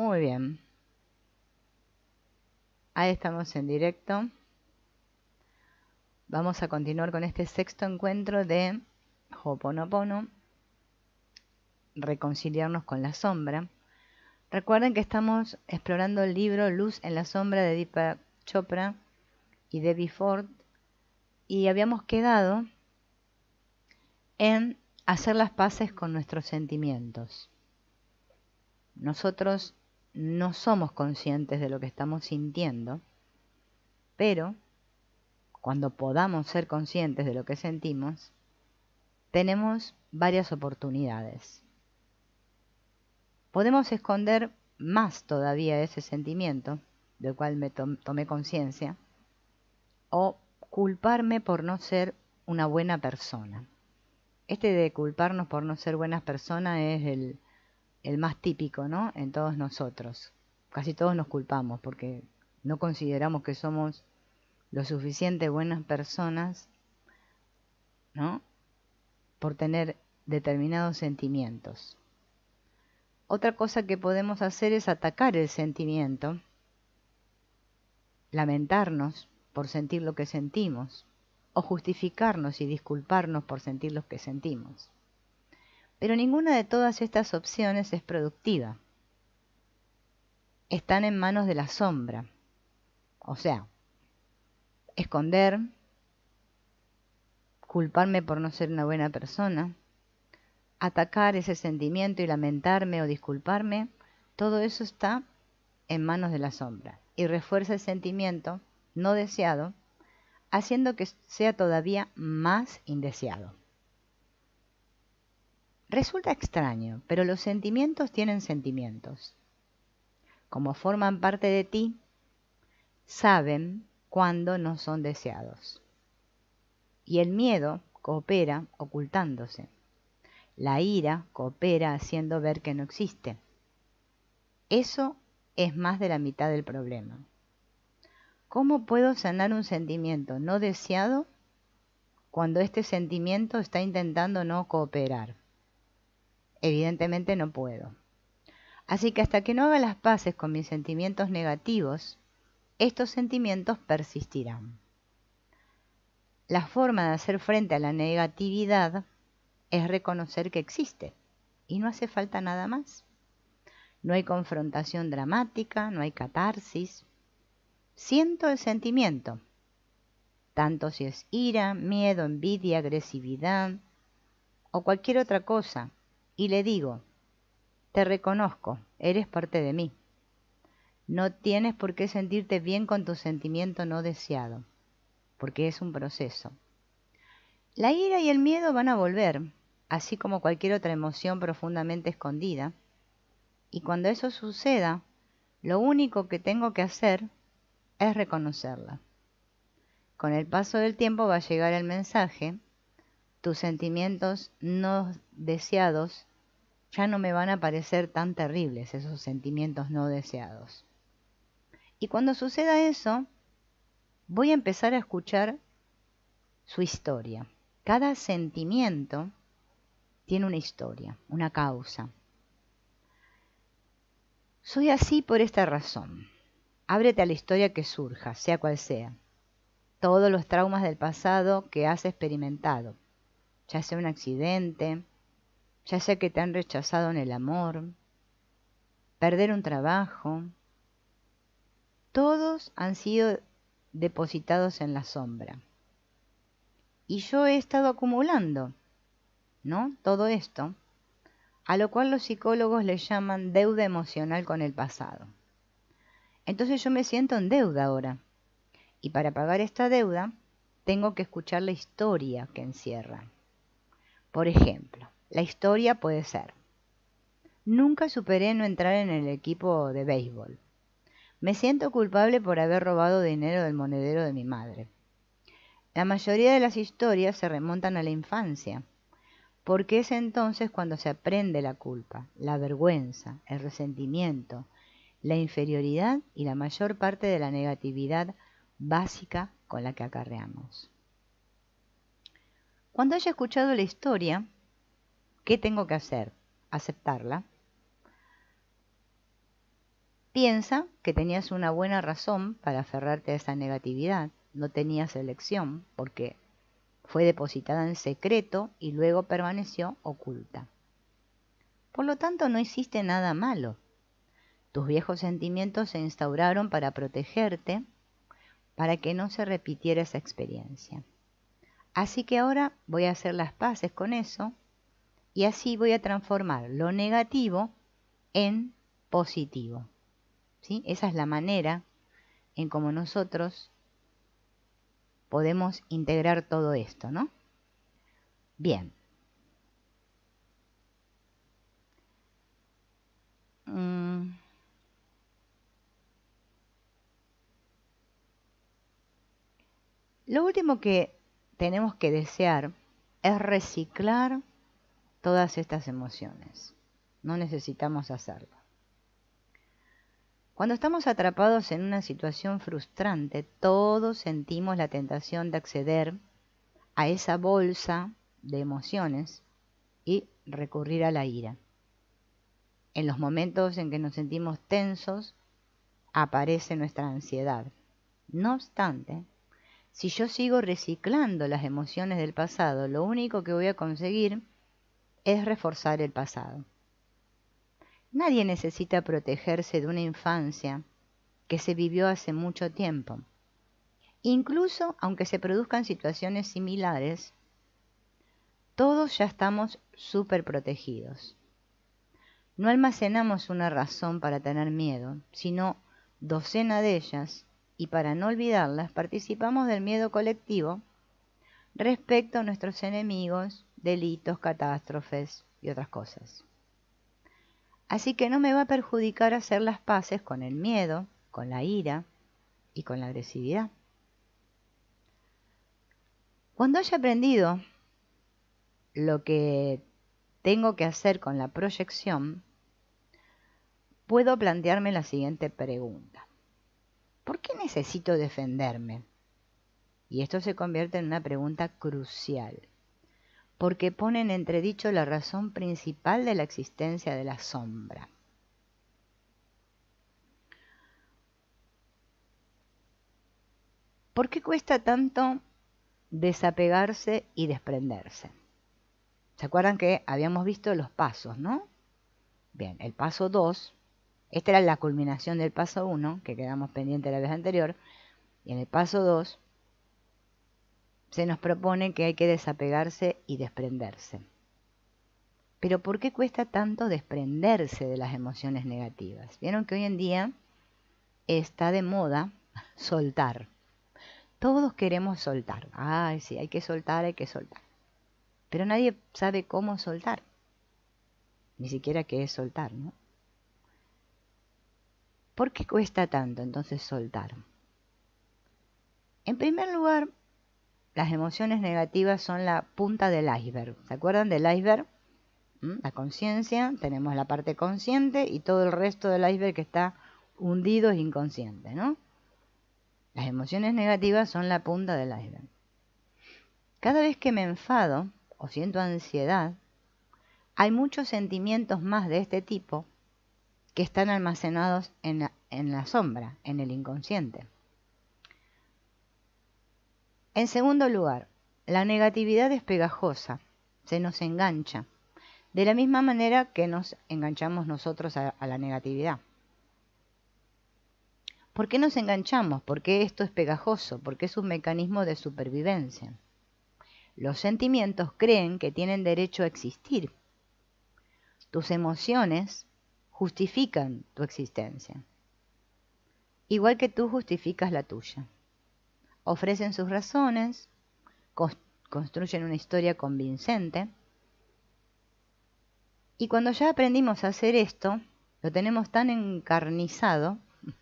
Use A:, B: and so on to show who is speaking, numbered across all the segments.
A: Muy bien. Ahí estamos en directo. Vamos a continuar con este sexto encuentro de Ho'oponopono, reconciliarnos con la sombra. Recuerden que estamos explorando el libro Luz en la sombra de Deepak Chopra y Debbie Ford, y habíamos quedado en hacer las paces con nuestros sentimientos. Nosotros no somos conscientes de lo que estamos sintiendo, pero cuando podamos ser conscientes de lo que sentimos, tenemos varias oportunidades. Podemos esconder más todavía ese sentimiento, del cual me tomé conciencia, o culparme por no ser una buena persona. Este de culparnos por no ser buenas personas es el más típico, ¿no? En todos nosotros. Casi todos nos culpamos porque no consideramos que somos lo suficiente buenas personas, ¿no? Por tener determinados sentimientos. Otra cosa que podemos hacer es atacar el sentimiento, lamentarnos por sentir lo que sentimos, o justificarnos y disculparnos por sentir lo que sentimos. Pero ninguna de todas estas opciones es productiva. Están en manos de la sombra. O sea, esconder, culparme por no ser una buena persona, atacar ese sentimiento y lamentarme o disculparme, todo eso está en manos de la sombra y refuerza el sentimiento no deseado, haciendo que sea todavía más indeseado. Resulta extraño, pero los sentimientos tienen sentimientos. Como forman parte de ti, saben cuándo no son deseados. Y el miedo coopera ocultándose. La ira coopera haciendo ver que no existe. Eso es más de la mitad del problema. ¿Cómo puedo sanar un sentimiento no deseado cuando este sentimiento está intentando no cooperar? Evidentemente no puedo. Así que hasta que no haga las paces con mis sentimientos negativos, estos sentimientos persistirán. La forma de hacer frente a la negatividad es reconocer que existe y no hace falta nada más. No hay confrontación dramática, no hay catarsis. Siento el sentimiento, tanto si es ira, miedo, envidia, agresividad o cualquier otra cosa, y le digo, te reconozco, eres parte de mí. No tienes por qué sentirte bien con tu sentimiento no deseado, porque es un proceso. La ira y el miedo van a volver, así como cualquier otra emoción profundamente escondida, y cuando eso suceda, lo único que tengo que hacer es reconocerla. Con el paso del tiempo va a llegar el mensaje, tus sentimientos no deseados ya no me van a parecer tan terribles, esos sentimientos no deseados. Y cuando suceda eso, voy a empezar a escuchar su historia. Cada sentimiento tiene una historia, una causa. Soy así por esta razón. Ábrete a la historia que surja, sea cual sea. Todos los traumas del pasado que has experimentado, ya sea un accidente, ya sea que te han rechazado en el amor, perder un trabajo, todos han sido depositados en la sombra. Y yo he estado acumulando, ¿no? Todo esto, a lo cual los psicólogos le llaman deuda emocional con el pasado. Entonces yo me siento en deuda ahora. Y para pagar esta deuda, tengo que escuchar la historia que encierra. Por ejemplo, la historia puede ser: nunca superé no entrar en el equipo de béisbol. Me siento culpable por haber robado dinero del monedero de mi madre. La mayoría de las historias se remontan a la infancia, porque es entonces cuando se aprende la culpa, la vergüenza, el resentimiento, la inferioridad y la mayor parte de la negatividad básica con la que acarreamos. Cuando haya escuchado la historia, ¿qué tengo que hacer? Aceptarla. Piensa que tenías una buena razón para aferrarte a esa negatividad. No tenías elección porque fue depositada en secreto y luego permaneció oculta. Por lo tanto, no hiciste nada malo. Tus viejos sentimientos se instauraron para protegerte, para que no se repitiera esa experiencia. Así que ahora voy a hacer las paces con eso y así voy a transformar lo negativo en positivo. ¿Sí? Esa es la manera en cómo nosotros podemos integrar todo esto, ¿no? Bien. Lo último que tenemos que desear es reciclar todas estas emociones. No necesitamos hacerlo. Cuando estamos atrapados en una situación frustrante, todos sentimos la tentación de acceder a esa bolsa de emociones y recurrir a la ira. En los momentos en que nos sentimos tensos, aparece nuestra ansiedad. No obstante, si yo sigo reciclando las emociones del pasado, lo único que voy a conseguir es reforzar el pasado. Nadie necesita protegerse de una infancia que se vivió hace mucho tiempo. Incluso aunque se produzcan situaciones similares, todos ya estamos súper protegidos. No almacenamos una razón para tener miedo, sino docena de ellas, y para no olvidarlas participamos del miedo colectivo respecto a nuestros enemigos, delitos, catástrofes y otras cosas. Así que no me va a perjudicar hacer las paces con el miedo, con la ira y con la agresividad. Cuando haya aprendido lo que tengo que hacer con la proyección, puedo plantearme la siguiente pregunta. ¿Por qué necesito defenderme? Y esto se convierte en una pregunta crucial, porque pone en entredicho la razón principal de la existencia de la sombra. ¿Por qué cuesta tanto desapegarse y desprenderse? ¿Se acuerdan que habíamos visto los pasos, no? Bien, el paso 2, esta era la culminación del paso 1, que quedamos pendientes la vez anterior, y en el paso 2 se nos propone que hay que desapegarse y desprenderse. Pero ¿por qué cuesta tanto desprenderse de las emociones negativas? Vieron que hoy en día está de moda soltar. Todos queremos soltar. Ay, sí, hay que soltar, hay que soltar. Pero nadie sabe cómo soltar. Ni siquiera qué es soltar, ¿no? ¿Por qué cuesta tanto entonces soltar? En primer lugar, las emociones negativas son la punta del iceberg. ¿Se acuerdan del iceberg? La conciencia, tenemos la parte consciente y todo el resto del iceberg que está hundido es inconsciente, ¿no? Las emociones negativas son la punta del iceberg. Cada vez que me enfado o siento ansiedad, hay muchos sentimientos más de este tipo que están almacenados en la sombra, en el inconsciente. En segundo lugar, la negatividad es pegajosa, se nos engancha, de la misma manera que nos enganchamos nosotros a la negatividad. ¿Por qué nos enganchamos? Porque esto es pegajoso, porque es un mecanismo de supervivencia. Los sentimientos creen que tienen derecho a existir. Tus emociones justifican tu existencia, igual que tú justificas la tuya. Ofrecen sus razones, construyen una historia convincente, y cuando ya aprendimos a hacer esto, lo tenemos tan encarnizado,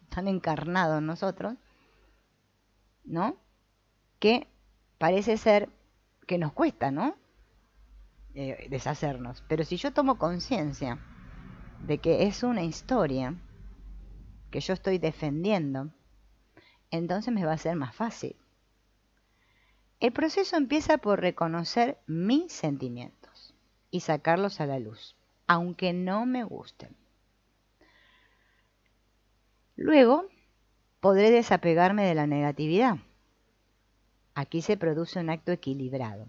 A: tan encarnado en nosotros, ¿no? Que parece ser que nos cuesta, ¿no? Deshacernos. Pero si yo tomo conciencia de que es una historia que yo estoy defendiendo, entonces me va a ser más fácil. El proceso empieza por reconocer mis sentimientos y sacarlos a la luz, aunque no me gusten. Luego podré desapegarme de la negatividad. Aquí se produce un acto equilibrado.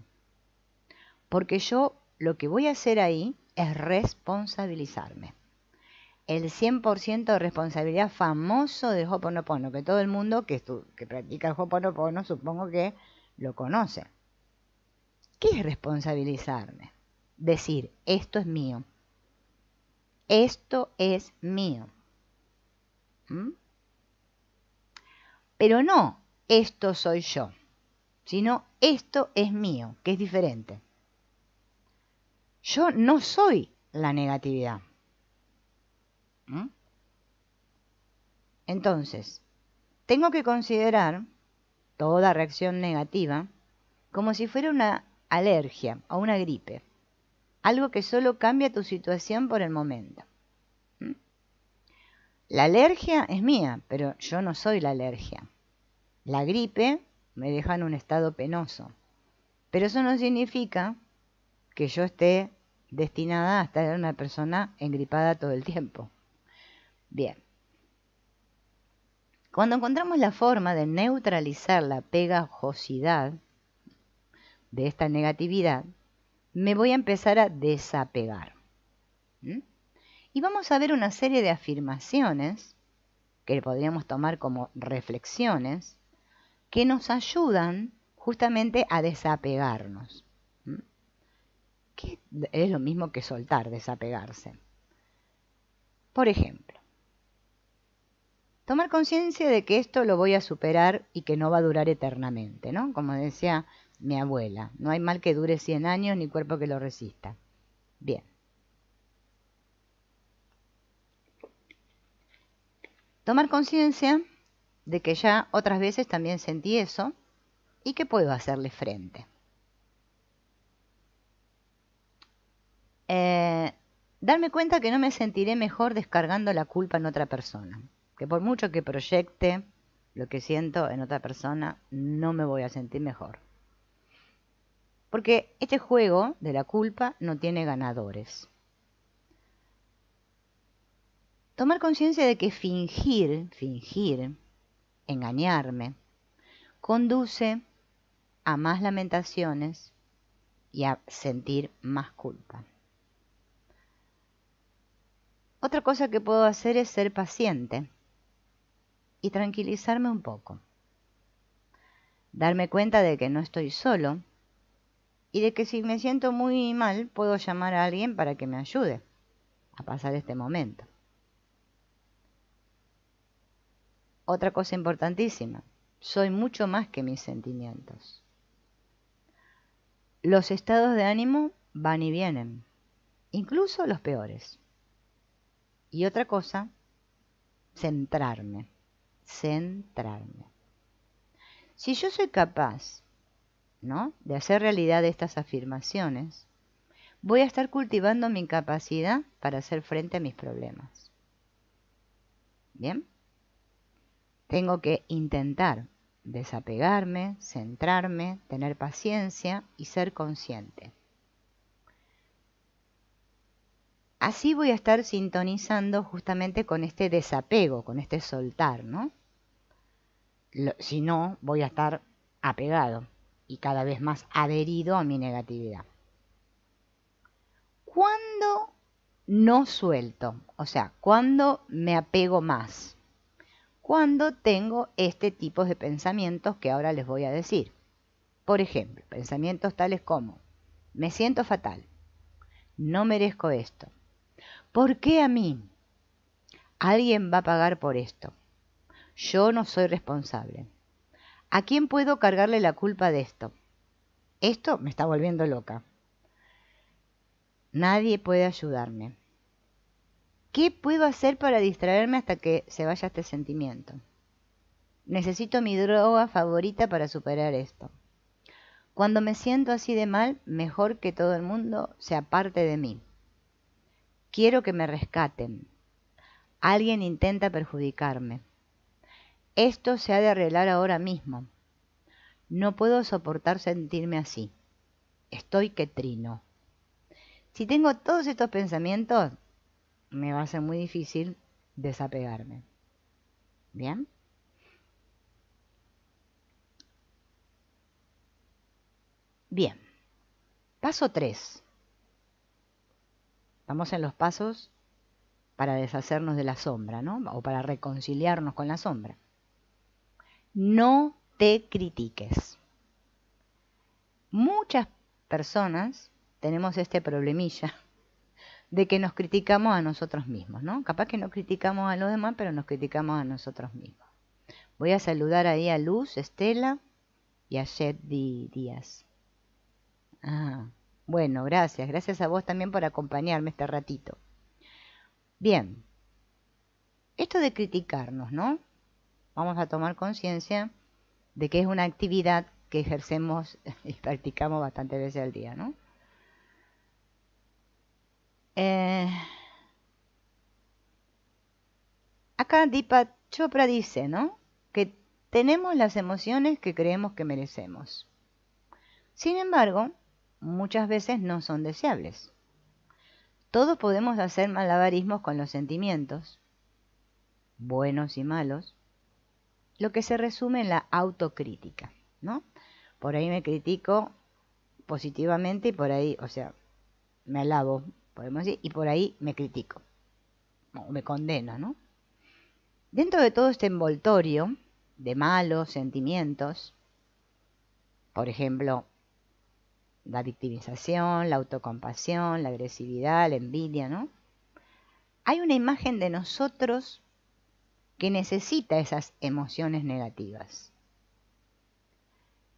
A: Porque yo lo que voy a hacer ahí es responsabilizarme. El 100% de responsabilidad famoso de Ho'oponopono, que todo el mundo que practica el Ho'oponopono supongo que lo conoce. ¿Qué es responsabilizarme? Decir, esto es mío. Esto es mío. ¿Mm? Pero no, esto soy yo, sino esto es mío, que es diferente. Yo no soy la negatividad. ¿Mm? Entonces, tengo que considerar toda reacción negativa como si fuera una alergia o una gripe, algo que solo cambia tu situación por el momento. ¿Mm? La alergia es mía, pero yo no soy la alergia. La gripe me deja en un estado penoso, pero eso no significa que yo esté destinada a estar una persona engripada todo el tiempo. Bien. Cuando encontramos la forma de neutralizar la pegajosidad de esta negatividad, me voy a empezar a desapegar. ¿Mm? Y vamos a ver una serie de afirmaciones que podríamos tomar como reflexiones que nos ayudan justamente a desapegarnos. ¿Mm? Que es lo mismo que soltar, desapegarse. Por ejemplo, tomar conciencia de que esto lo voy a superar y que no va a durar eternamente, ¿no? Como decía mi abuela, no hay mal que dure 100 años ni cuerpo que lo resista. Bien. Tomar conciencia de que ya otras veces también sentí eso y que puedo hacerle frente. Darme cuenta que no me sentiré mejor descargando la culpa en otra persona. Que por mucho que proyecte lo que siento en otra persona, no me voy a sentir mejor. Porque este juego de la culpa no tiene ganadores. Tomar conciencia de que fingir, engañarme, conduce a más lamentaciones y a sentir más culpa. Otra cosa que puedo hacer es ser paciente y tranquilizarme un poco. Darme cuenta de que no estoy solo y de que si me siento muy mal puedo llamar a alguien para que me ayude a pasar este momento. Otra cosa importantísima, soy mucho más que mis sentimientos. Los estados de ánimo van y vienen, incluso los peores. Y otra cosa, centrarme. Si yo soy capaz, ¿no?, de hacer realidad estas afirmaciones, voy a estar cultivando mi capacidad para hacer frente a mis problemas. ¿Bien? Tengo que intentar desapegarme, centrarme, tener paciencia y ser consciente. Así voy a estar sintonizando justamente con este desapego, con este soltar, ¿no? Si no, voy a estar apegado y cada vez más adherido a mi negatividad. ¿Cuándo no suelto? O sea, ¿cuándo me apego más? Cuando tengo este tipo de pensamientos que ahora les voy a decir. Por ejemplo, pensamientos tales como, me siento fatal, no merezco esto, ¿por qué a mí? Alguien va a pagar por esto, yo no soy responsable, ¿a quién puedo cargarle la culpa de esto? Esto me está volviendo loca, nadie puede ayudarme. ¿Qué puedo hacer para distraerme hasta que se vaya este sentimiento? Necesito mi droga favorita para superar esto. Cuando me siento así de mal, mejor que todo el mundo se aparte de mí. Quiero que me rescaten. Alguien intenta perjudicarme. Esto se ha de arreglar ahora mismo. No puedo soportar sentirme así. Estoy que trino. Si tengo todos estos pensamientos, me va a ser muy difícil desapegarme. Bien. Bien. Paso 3. Vamos en los pasos para deshacernos de la sombra, ¿no? O para reconciliarnos con la sombra. No te critiques. Muchas personas tenemos este problemilla de que nos criticamos a nosotros mismos, ¿no? Capaz que no criticamos a los demás, pero nos criticamos a nosotros mismos. Voy a saludar ahí a Luz, Estela y a Jetdi Díaz. Bueno, gracias. Gracias a vos también por acompañarme este ratito. Bien. Esto de criticarnos, ¿no? Vamos a tomar conciencia de que es una actividad que ejercemos y practicamos bastantes veces al día, ¿no? Acá Deepak Chopra dice, ¿no? Que tenemos las emociones que creemos que merecemos. Sin embargo, muchas veces no son deseables. Todos podemos hacer malabarismos con los sentimientos, buenos y malos, lo que se resume en la autocrítica, ¿no? Por ahí me critico positivamente y por ahí, o sea, me alabo, podemos decir, y por ahí me critico, o me condeno, ¿no? Dentro de todo este envoltorio de malos sentimientos, por ejemplo, la victimización, la autocompasión, la agresividad, la envidia, ¿no? Hay una imagen de nosotros que necesita esas emociones negativas.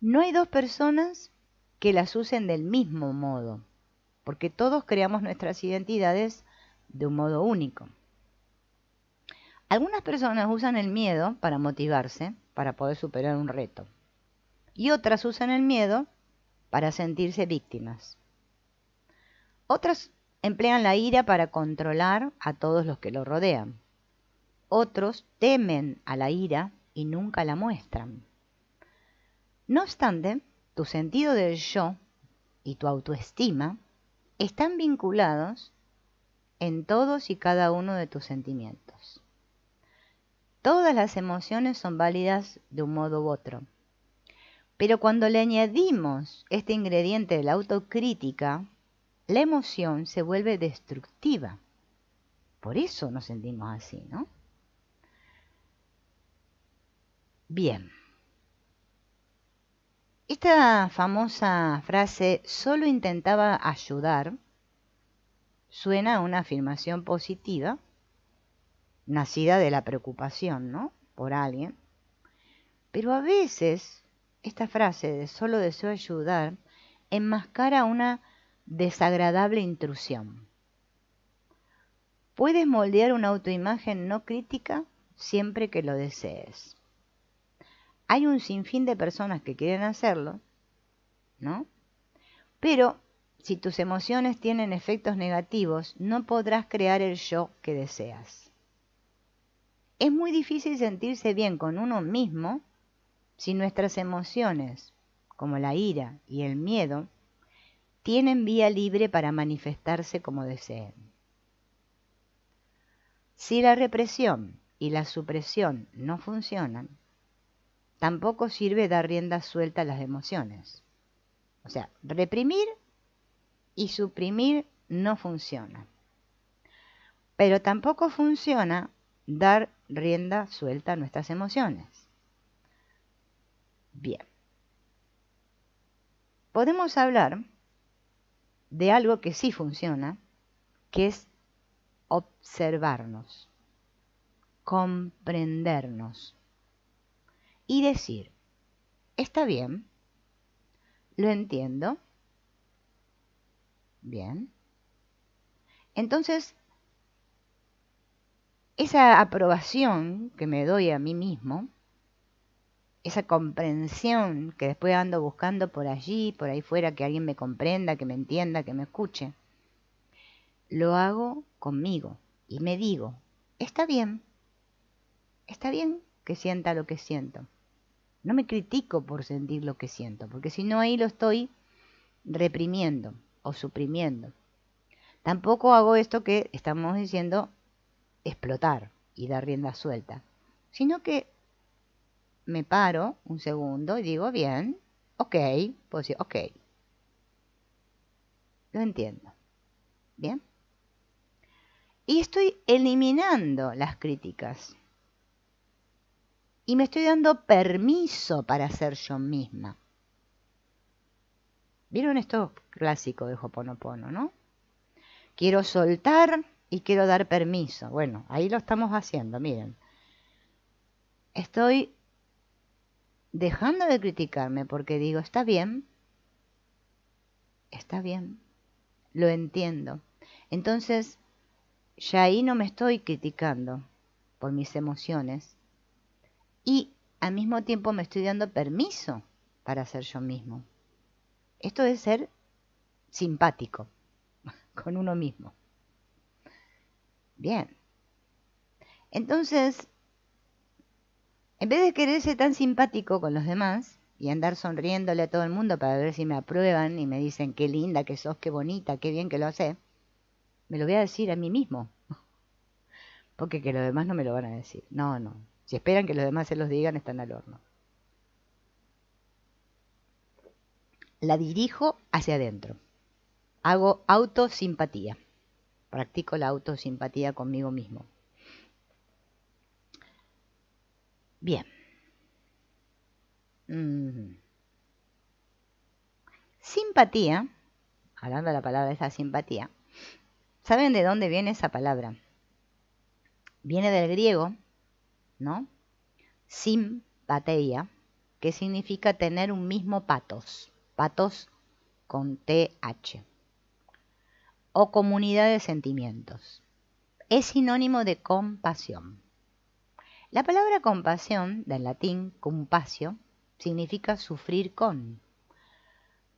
A: No hay dos personas que las usen del mismo modo, porque todos creamos nuestras identidades de un modo único. Algunas personas usan el miedo para motivarse, para poder superar un reto, y otras usan el miedo para sentirse víctimas. Otras emplean la ira para controlar a todos los que lo rodean. Otros temen a la ira y nunca la muestran. No obstante, tu sentido del yo y tu autoestima están vinculados en todos y cada uno de tus sentimientos. Todas las emociones son válidas de un modo u otro. Pero cuando le añadimos este ingrediente de la autocrítica, la emoción se vuelve destructiva. Por eso nos sentimos así, ¿no? Bien. Esta famosa frase, solo intentaba ayudar, suena a una afirmación positiva, nacida de la preocupación, ¿no? Por alguien. Pero a veces esta frase de solo deseo ayudar enmascara una desagradable intrusión. Puedes moldear una autoimagen no crítica siempre que lo desees. Hay un sinfín de personas que quieren hacerlo, ¿no? Pero si tus emociones tienen efectos negativos, no podrás crear el yo que deseas. Es muy difícil sentirse bien con uno mismo si nuestras emociones, como la ira y el miedo, tienen vía libre para manifestarse como deseen. Si la represión y la supresión no funcionan, tampoco sirve dar rienda suelta a las emociones. O sea, reprimir y suprimir no funciona. Pero tampoco funciona dar rienda suelta a nuestras emociones. Bien. Podemos hablar de algo que sí funciona, que es observarnos, comprendernos y decir, está bien, lo entiendo, bien. Entonces, esa aprobación que me doy a mí mismo, esa comprensión que después ando buscando por allí, por ahí fuera, que alguien me comprenda, que me entienda, que me escuche, lo hago conmigo y me digo, está bien que sienta lo que siento. No me critico por sentir lo que siento, porque si no ahí lo estoy reprimiendo o suprimiendo. Tampoco hago esto que estamos diciendo explotar y dar rienda suelta. sino que me paro un segundo y digo, bien, ok, puedo decir, ok, lo entiendo, bien. Y estoy eliminando las críticas. Y me estoy dando permiso para ser yo misma. ¿Vieron esto clásico de Ho'oponopono, no? Quiero soltar y quiero dar permiso. Bueno, ahí lo estamos haciendo, miren. Estoy dejando de criticarme porque digo, está bien, lo entiendo. Entonces, ya ahí no me estoy criticando por mis emociones y al mismo tiempo me estoy dando permiso para ser yo mismo. Esto es ser simpático con uno mismo. Bien. Entonces, en vez de querer ser tan simpático con los demás y andar sonriéndole a todo el mundo para ver si me aprueban y me dicen qué linda que sos, qué bonita, qué bien que lo haces, me lo voy a decir a mí mismo. Porque que los demás no me lo van a decir. No, no. Si esperan que los demás se los digan, están al horno. La dirijo hacia adentro. Hago autosimpatía. Practico la autosimpatía conmigo mismo. Bien. Simpatía, hablando de la palabra esa simpatía, ¿saben de dónde viene esa palabra? Viene del griego, ¿no? Simpatia, que significa tener un mismo patos. Patos con TH. O comunidad de sentimientos. Es sinónimo de compasión. La palabra compasión, del latín compasio, significa sufrir con.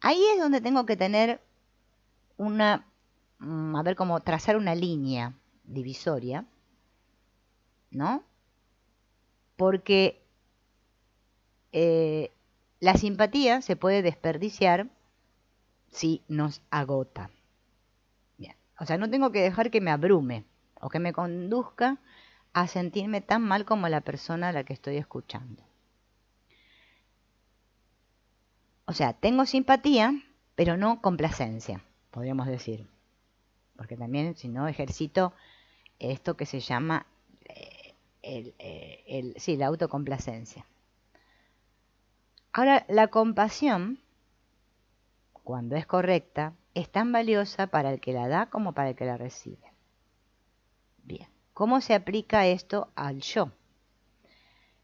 A: Ahí es donde tengo que tener una, a ver, como trazar una línea divisoria, ¿no? Porque la simpatía se puede desperdiciar si nos agota. Bien. O sea, no tengo que dejar que me abrume o que me conduzca a sentirme tan mal como la persona a la que estoy escuchando. O sea, tengo simpatía, pero no complacencia, podríamos decir. Porque también, si no, ejercito esto que se llama la autocomplacencia. Ahora, la compasión, cuando es correcta, es tan valiosa para el que la da como para el que la recibe. Bien, ¿cómo se aplica esto al yo?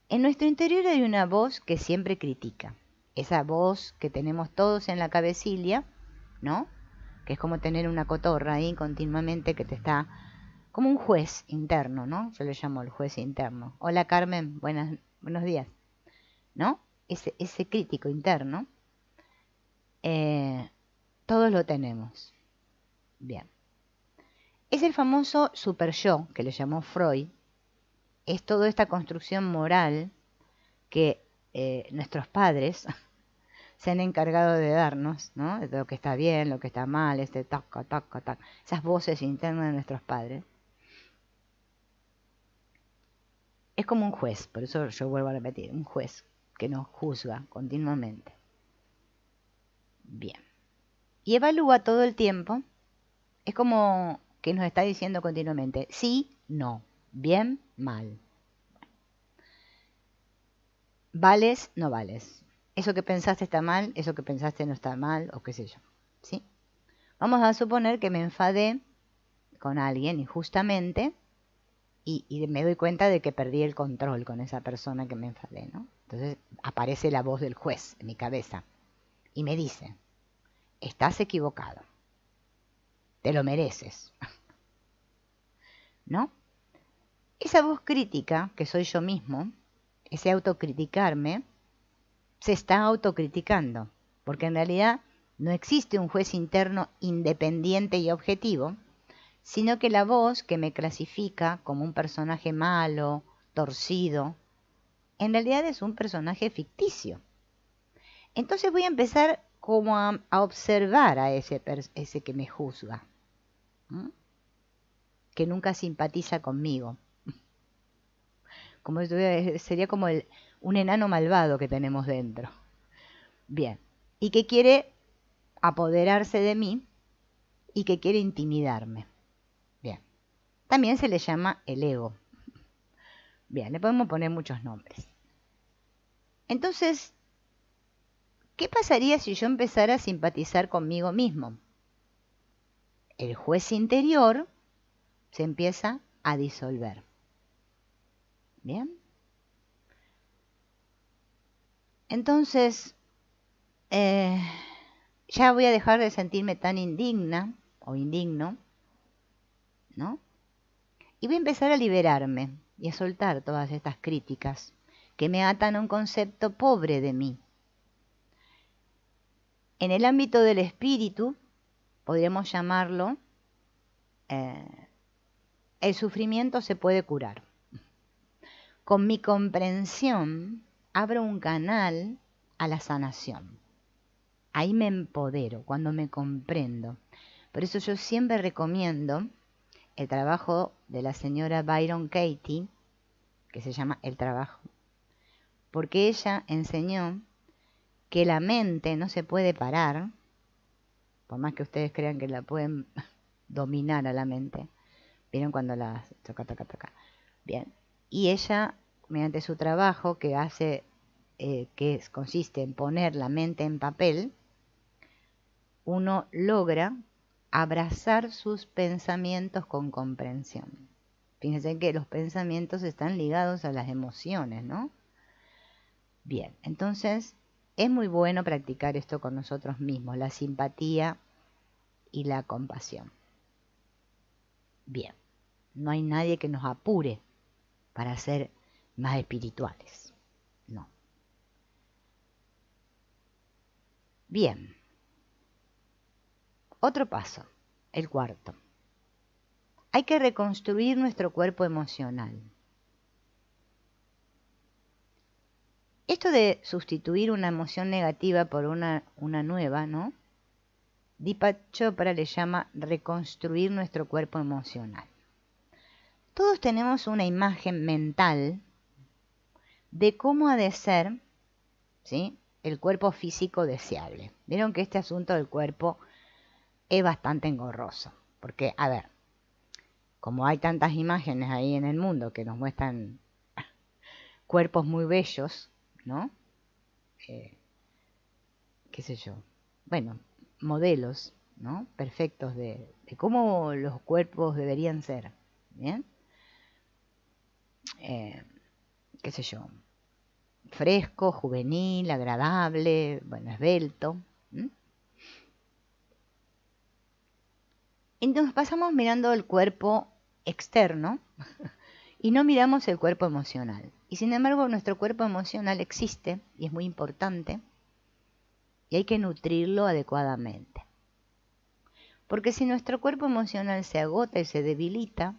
A: En nuestro interior hay una voz que siempre critica. Esa voz que tenemos todos en la cabecilla, ¿no? Que es como tener una cotorra ahí continuamente que te está... como un juez interno, ¿no? Yo le llamo el juez interno. Hola Carmen, buenos días. ¿No? Ese crítico interno, todos lo tenemos. Bien. Es el famoso super yo que le llamó Freud. Es toda esta construcción moral que nuestros padres se han encargado de darnos, ¿no? De lo que está bien, lo que está mal, taca, taca, taca. Esas voces internas de nuestros padres. Es como un juez, por eso yo vuelvo a repetir, un juez que nos juzga continuamente. Bien. Y evalúa todo el tiempo. Es como que nos está diciendo continuamente, sí, no, bien, mal. Vales, no vales. Eso que pensaste está mal, eso que pensaste no está mal, o qué sé yo. ¿Sí? Vamos a suponer que me enfadé con alguien injustamente y me doy cuenta de que perdí el control con esa persona que me enfadé, ¿no? Entonces aparece la voz del juez en mi cabeza y me dice, estás equivocado, te lo mereces, ¿no? Esa voz crítica, que soy yo mismo, ese autocriticarme, se está autocriticando, porque en realidad no existe un juez interno independiente y objetivo, sino que la voz que me clasifica como un personaje malo, torcido, en realidad es un personaje ficticio. Entonces voy a empezar como a observar a ese que me juzga, ¿m? Que nunca simpatiza conmigo. Como sería como un enano malvado que tenemos dentro. Bien. Y que quiere apoderarse de mí y que quiere intimidarme. Bien. También se le llama el ego. Bien, le podemos poner muchos nombres. Entonces, ¿qué pasaría si yo empezara a simpatizar conmigo mismo? El juez interior se empieza a disolver. ¿Bien? Entonces, ya voy a dejar de sentirme tan indigna o indigno, ¿no? Y voy a empezar a liberarme y a soltar todas estas críticas que me atan a un concepto pobre de mí. En el ámbito del espíritu, podríamos llamarlo, el sufrimiento se puede curar. Con mi comprensión, abro un canal a la sanación. Ahí me empodero, cuando me comprendo. Por eso yo siempre recomiendo el trabajo de la señora Byron Katie, que se llama El Trabajo, porque ella enseñó que la mente no se puede parar, por más que ustedes crean que la pueden dominar a la mente. ¿Vieron cuando la toca? Bien. Y ella, mediante su trabajo que hace, consiste en poner la mente en papel, uno logra abrazar sus pensamientos con comprensión. Fíjense que los pensamientos están ligados a las emociones, ¿no? Bien, entonces es muy bueno practicar esto con nosotros mismos, la simpatía y la compasión. Bien, no hay nadie que nos apure para ser más espirituales, no. Bien, otro paso, el cuarto. Hay que reconstruir nuestro cuerpo emocional. Esto de sustituir una emoción negativa por una nueva, ¿no? Deepak Chopra le llama reconstruir nuestro cuerpo emocional. Todos tenemos una imagen mental de cómo ha de ser, ¿sí?, el cuerpo físico deseable. Vieron que este asunto del cuerpo es bastante engorroso, porque, a ver, como hay tantas imágenes ahí en el mundo que nos muestran cuerpos muy bellos, ¿no? Qué sé yo, bueno, modelos, ¿no?, perfectos de cómo los cuerpos deberían ser, ¿bien? Qué sé yo, fresco, juvenil, agradable, bueno, esbelto. Entonces pasamos mirando el cuerpo externo y no miramos el cuerpo emocional. Y sin embargo nuestro cuerpo emocional existe y es muy importante y hay que nutrirlo adecuadamente. Porque si nuestro cuerpo emocional se agota y se debilita,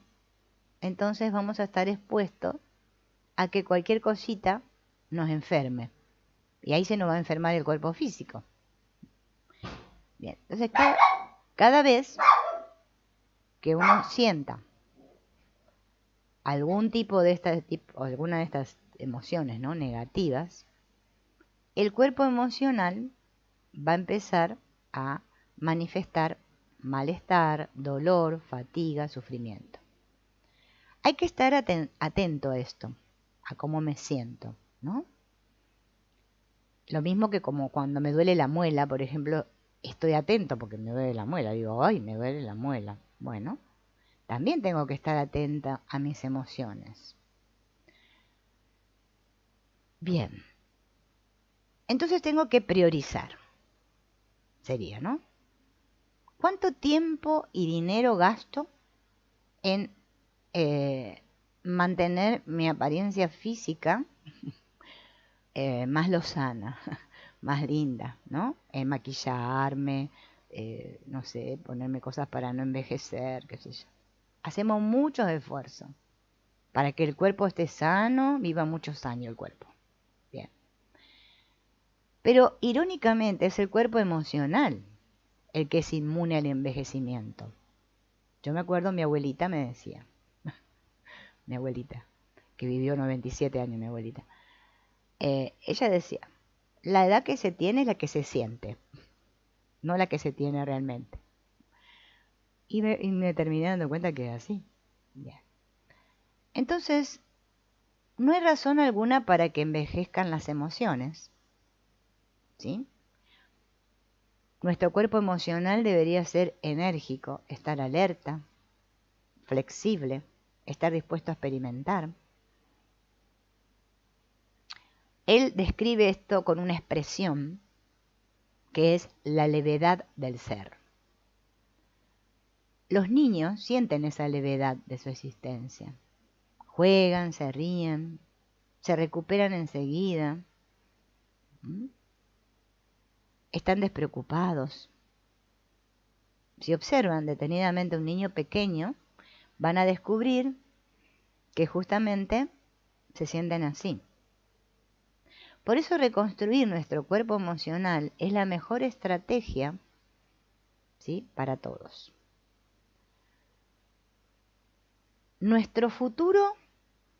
A: entonces vamos a estar expuestos a que cualquier cosita nos enferme. Y ahí se nos va a enfermar el cuerpo físico. Bien, entonces cada vez que uno sienta algún tipo de alguna de estas emociones, ¿no?, negativas, el cuerpo emocional va a empezar a manifestar malestar, dolor, fatiga, sufrimiento. Hay que estar atento a esto, a cómo me siento, ¿no? Lo mismo que como cuando me duele la muela, por ejemplo, estoy atento porque me duele la muela. Digo, ay, me duele la muela. Bueno, también tengo que estar atenta a mis emociones. Bien. Entonces tengo que priorizar. Sería, ¿no? ¿Cuánto tiempo y dinero gasto en mantener mi apariencia física más lozana, más linda, ¿no? En maquillarme, no sé, ponerme cosas para no envejecer, qué sé yo. Hacemos muchos esfuerzos para que el cuerpo esté sano, viva muchos años el cuerpo. Bien. Pero irónicamente es el cuerpo emocional el que es inmune al envejecimiento. Yo me acuerdo, mi abuelita me decía, mi abuelita, que vivió 97 años mi abuelita, ella decía, la edad que se tiene es la que se siente, no la que se tiene realmente. Y me terminé dando cuenta que es así. Bien. Entonces, no hay razón alguna para que envejezcan las emociones, ¿sí? Nuestro cuerpo emocional debería ser enérgico, estar alerta, flexible, estar dispuesto a experimentar. Él describe esto con una expresión que es la levedad del ser. Los niños sienten esa levedad de su existencia. Juegan, se ríen, se recuperan enseguida. Están despreocupados. Si observan detenidamente a un niño pequeño, van a descubrir que justamente se sienten así. Por eso reconstruir nuestro cuerpo emocional es la mejor estrategia, ¿sí?, para todos. Nuestro futuro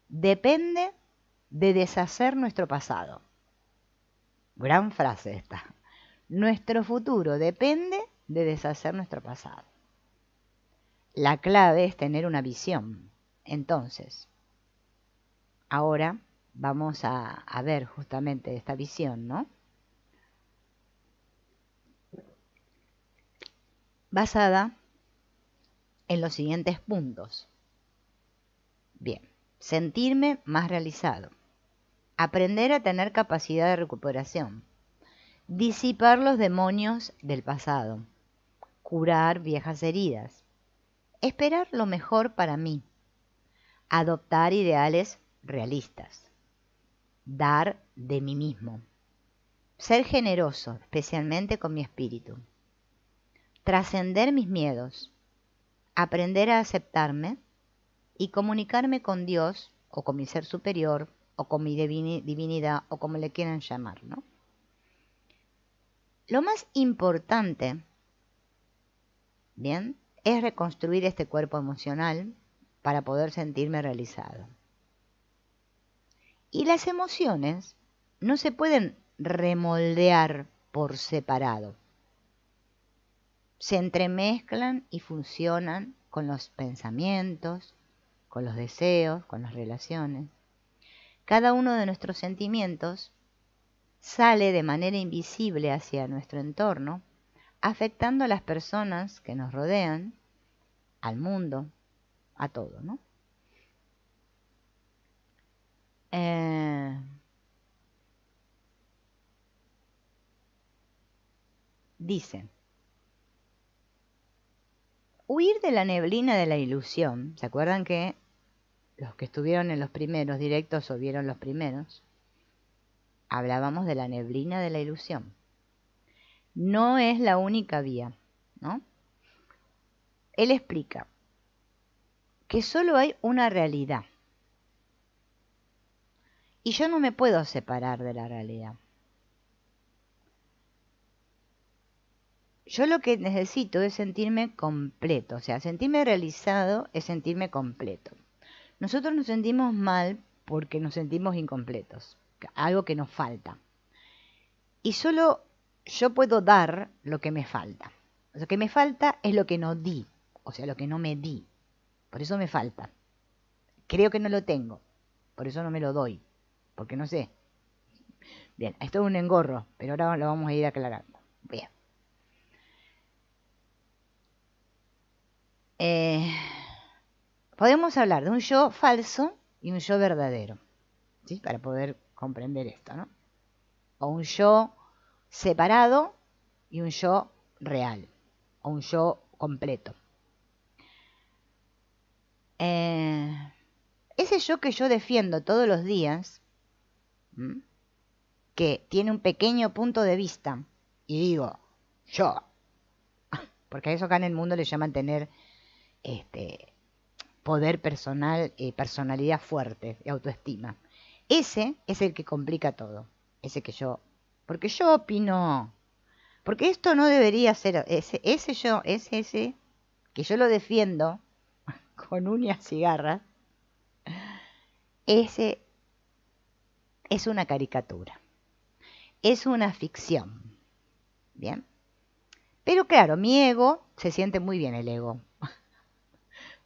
A: depende de deshacer nuestro pasado. Gran frase esta. Nuestro futuro depende de deshacer nuestro pasado. La clave es tener una visión. Entonces, ahora vamos a ver justamente esta visión, ¿no? Basada en los siguientes puntos. Bien, sentirme más realizado. Aprender a tener capacidad de recuperación. Disipar los demonios del pasado. Curar viejas heridas. Esperar lo mejor para mí. Adoptar ideales realistas. Dar de mí mismo. Ser generoso, especialmente con mi espíritu. Trascender mis miedos. Aprender a aceptarme y comunicarme con Dios o con mi ser superior o con mi divinidad o como le quieran llamar, ¿no? Lo más importante, bien, es reconstruir este cuerpo emocional para poder sentirme realizado. Y las emociones no se pueden remoldear por separado. Se entremezclan y funcionan con los pensamientos, con los deseos, con las relaciones. Cada uno de nuestros sentimientos sale de manera invisible hacia nuestro entorno, afectando a las personas que nos rodean, al mundo, a todo, ¿no? Dice, huir de la neblina de la ilusión. ¿Se acuerdan que los que estuvieron en los primeros directos o vieron los primeros? Hablábamos de la neblina de la ilusión. No es la única vía, ¿no? Él explica que solo hay una realidad. Y yo no me puedo separar de la realidad. Yo lo que necesito es sentirme completo, o sea, sentirme realizado es sentirme completo. Nosotros nos sentimos mal porque nos sentimos incompletos, algo que nos falta. Y solo yo puedo dar lo que me falta. Lo que me falta es lo que no di, o sea, lo que no me di. Por eso me falta. Creo que no lo tengo, por eso no me lo doy, porque no sé. Bien, esto es un engorro, pero ahora lo vamos a ir aclarando. Bien. Podemos hablar de un yo falso y un yo verdadero, ¿sí?, para poder comprender esto, ¿no? O un yo separado y un yo real, o un yo completo. Ese yo que yo defiendo todos los días, que tiene un pequeño punto de vista, y digo, yo, porque a eso acá en el mundo le llaman tener poder personal, personalidad fuerte, autoestima. Ese es el que complica todo, ese que yo, porque yo opino, porque esto no debería ser, ese yo, es ese que yo lo defiendo con uñas y garras, ese es una caricatura, es una ficción. Bien. Pero claro, mi ego, se siente muy bien el ego,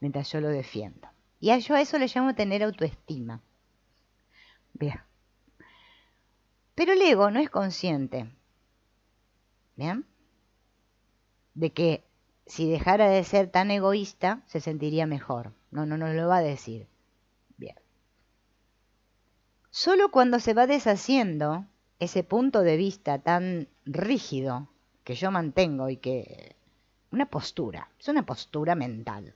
A: mientras yo lo defiendo. Y yo a eso le llamo tener autoestima. Bien. Pero el ego no es consciente, ¿bien?, de que si dejara de ser tan egoísta, se sentiría mejor. No lo va a decir. Bien. Solo cuando se va deshaciendo ese punto de vista tan rígido que yo mantengo y que... es una postura mental.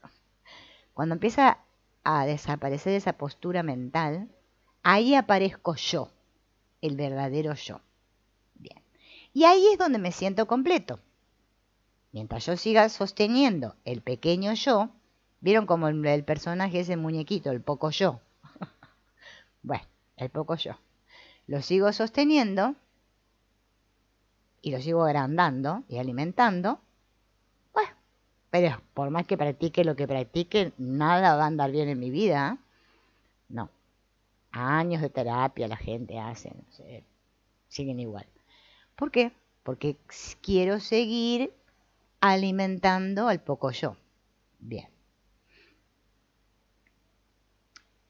A: Cuando empieza a desaparecer esa postura mental, ahí aparezco yo, el verdadero yo. Bien. Y ahí es donde me siento completo. Mientras yo siga sosteniendo el pequeño yo, ¿vieron como el personaje, ese muñequito, el poco yo? Bueno, el poco yo. Lo sigo sosteniendo y lo sigo agrandando y alimentando. Bueno, pero por más que practique lo que practique, nada va a andar bien en mi vida. No. Años de terapia la gente hace, no sé, siguen igual. ¿Por qué? Porque quiero seguir alimentando al poco yo. Bien.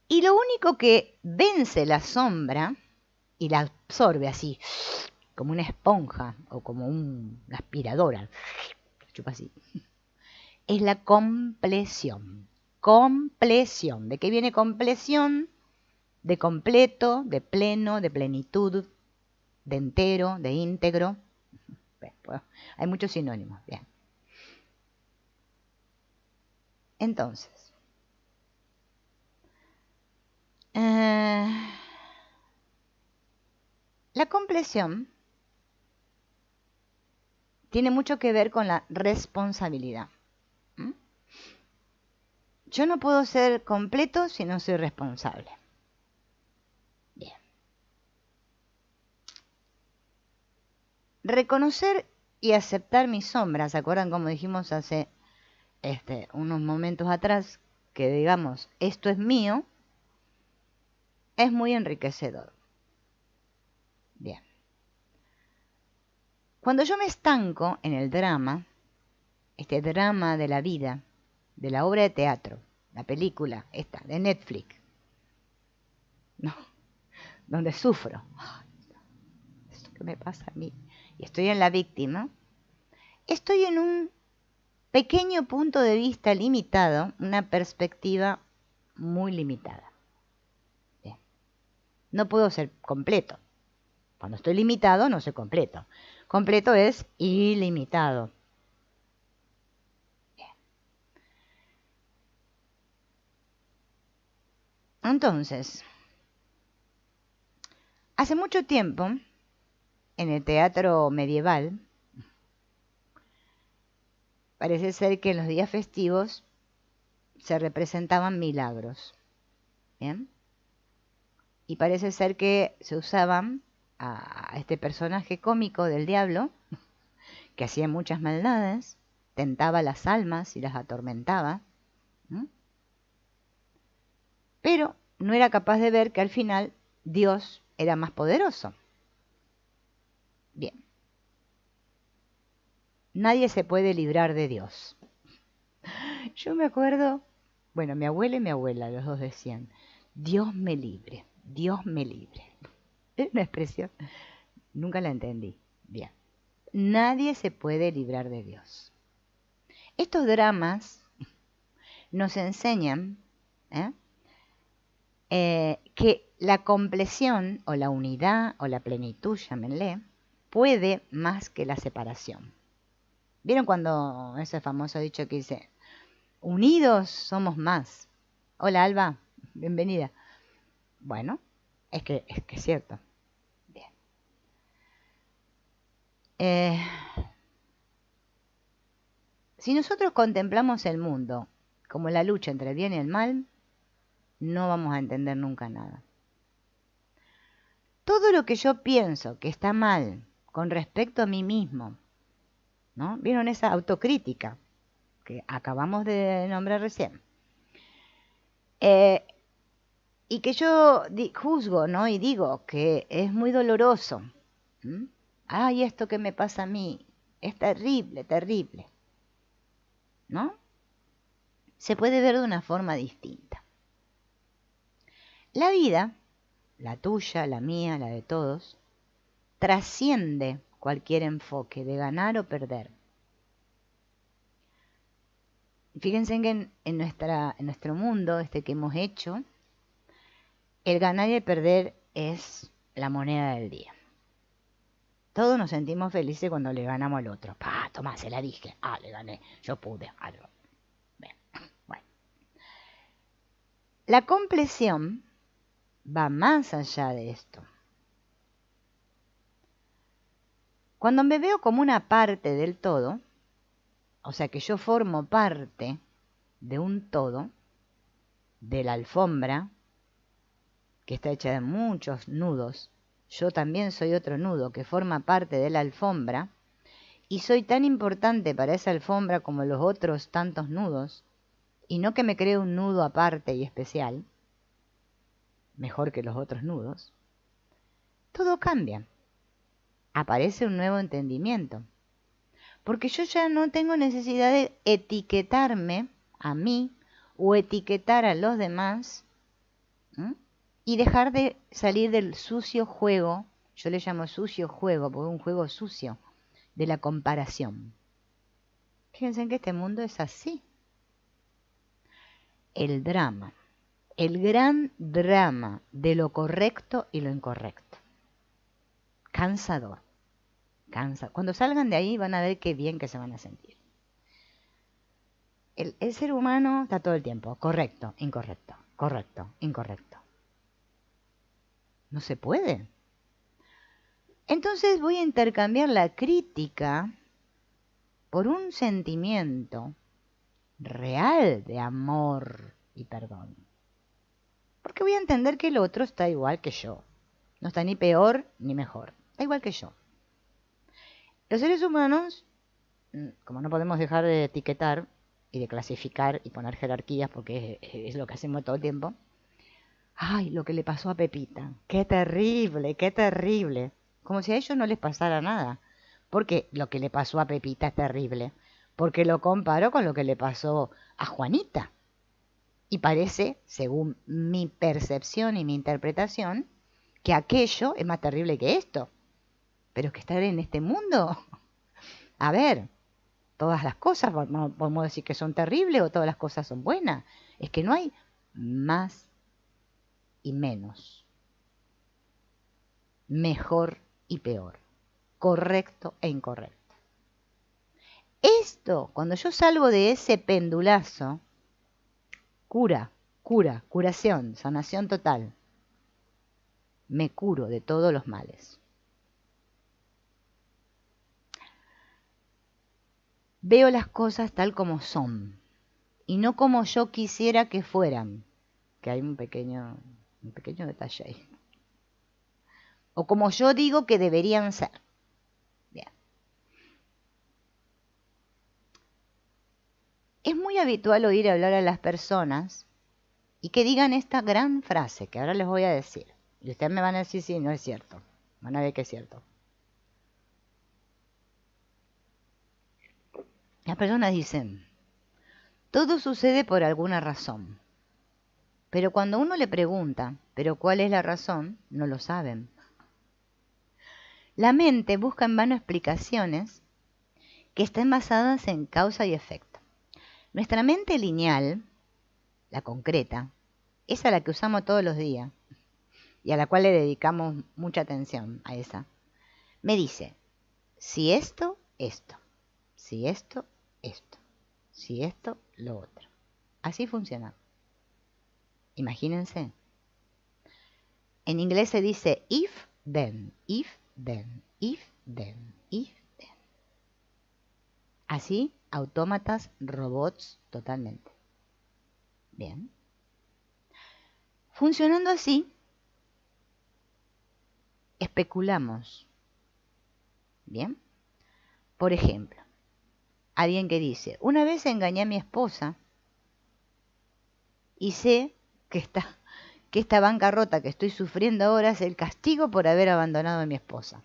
A: Y lo único que vence la sombra y la absorbe así, como una esponja o como una aspiradora, chupa así, es la compleción. Compleción. ¿De qué viene compleción? De completo, de pleno, de plenitud, de entero, de íntegro. Pues, hay muchos sinónimos. Bien. Entonces, la compleción tiene mucho que ver con la responsabilidad. ¿Mm? Yo no puedo ser completo si no soy responsable. Bien. Reconocer y aceptar mis sombras, ¿se acuerdan como dijimos hace unos momentos atrás? Que digamos, esto es mío, es muy enriquecedor. Bien. Cuando yo me estanco en el drama, este drama de la vida, de la obra de teatro, la película esta, de Netflix, ¿no?, donde sufro, esto que me pasa a mí, y estoy en la víctima, estoy en un pequeño punto de vista limitado, una perspectiva muy limitada. Bien. No puedo ser completo. Cuando estoy limitado, no soy completo. Completo es ilimitado. Bien. Entonces, hace mucho tiempo, en el teatro medieval, parece ser que en los días festivos se representaban milagros. ¿Bien? Y parece ser que se usaban a este personaje cómico del diablo, que hacía muchas maldades, tentaba las almas y las atormentaba, ¿no?, pero no era capaz de ver que al final Dios era más poderoso. Bien. Nadie se puede librar de Dios. Yo me acuerdo, bueno, mi abuela y mi abuela, los dos decían, Dios me libre, Dios me libre. Es una expresión, nunca la entendí. Bien. Nadie se puede librar de Dios. Estos dramas nos enseñan que la compleción o la unidad o la plenitud, llámenle, puede más que la separación. ¿Vieron cuando ese famoso dicho que dice, unidos somos más? Hola Alba, bienvenida. Bueno, es que es cierto. Bien. Si nosotros contemplamos el mundo como la lucha entre el bien y el mal, no vamos a entender nunca nada. Todo lo que yo pienso que está mal con respecto a mí mismo, ¿no? ¿Vieron esa autocrítica que acabamos de nombrar recién? y que yo juzgo, ¿no? Y digo que es muy doloroso. Ay, esto que me pasa a mí es terrible, terrible, ¿no? Se puede ver de una forma distinta. La vida, la tuya, la mía, la de todos, trasciende cualquier enfoque de ganar o perder. Fíjense que en nuestro mundo, que hemos hecho, el ganar y el perder es la moneda del día. Todos nos sentimos felices cuando le ganamos al otro. ¡Pah! Tomá, se la dije. Ah, le gané. Yo pude. Algo. Bien. Bueno. La compleción va más allá de esto. Cuando me veo como una parte del todo, o sea que yo formo parte de un todo, de la alfombra, que está hecha de muchos nudos, yo también soy otro nudo que forma parte de la alfombra, y soy tan importante para esa alfombra como los otros tantos nudos, y no que me cree un nudo aparte y especial, mejor que los otros nudos, todo cambia. Aparece un nuevo entendimiento. Porque yo ya no tengo necesidad de etiquetarme a mí o etiquetar a los demás, ¿m? Y dejar de salir del sucio juego, yo le llamo sucio juego, porque es un juego sucio, de la comparación. Fíjense que este mundo es así. El drama, el gran drama de lo correcto y lo incorrecto. Cansador. Cuando salgan de ahí van a ver qué bien que se van a sentir. El ser humano está todo el tiempo, correcto, incorrecto, correcto, incorrecto. No se puede. Entonces voy a intercambiar la crítica por un sentimiento real de amor y perdón. Porque voy a entender que el otro está igual que yo. No está ni peor ni mejor. Está igual que yo. Los seres humanos, como no podemos dejar de etiquetar y de clasificar y poner jerarquías, porque es lo que hacemos todo el tiempo. Ay, lo que le pasó a Pepita. Qué terrible, qué terrible. Como si a ellos no les pasara nada. Porque lo que le pasó a Pepita es terrible. Porque lo comparo con lo que le pasó a Juanita. Y parece, según mi percepción y mi interpretación, que aquello es más terrible que esto. Pero es que estar en este mundo, a ver, todas las cosas podemos decir que son terribles o todas las cosas son buenas. Es que no hay más y menos, mejor y peor, correcto e incorrecto. Esto, cuando yo salgo de ese pendulazo, curación, sanación total. Me curo de todos los males. Veo las cosas tal como son y no como yo quisiera que fueran, que hay un pequeño detalle ahí. O como yo digo que deberían ser. Bien. Es muy habitual oír hablar a las personas y que digan esta gran frase que ahora les voy a decir. Y ustedes me van a decir si no es cierto. Van a ver que es cierto. Las personas dicen, todo sucede por alguna razón. Pero cuando uno le pregunta, ¿pero cuál es la razón?, no lo saben. La mente busca en vano explicaciones que estén basadas en causa y efecto. Nuestra mente lineal, la concreta, esa a la que usamos todos los días y a la cual le dedicamos mucha atención a esa, me dice, si esto, esto, si esto, esto, si esto, lo otro. Así funciona. Imagínense. En inglés se dice if, then, if, then, if, then, if, then. Así, autómatas, robots, totalmente. Bien. Funcionando así, especulamos. Bien. Por ejemplo, alguien que dice, una vez engañé a mi esposa y sé que que esta bancarrota que estoy sufriendo ahora es el castigo por haber abandonado a mi esposa.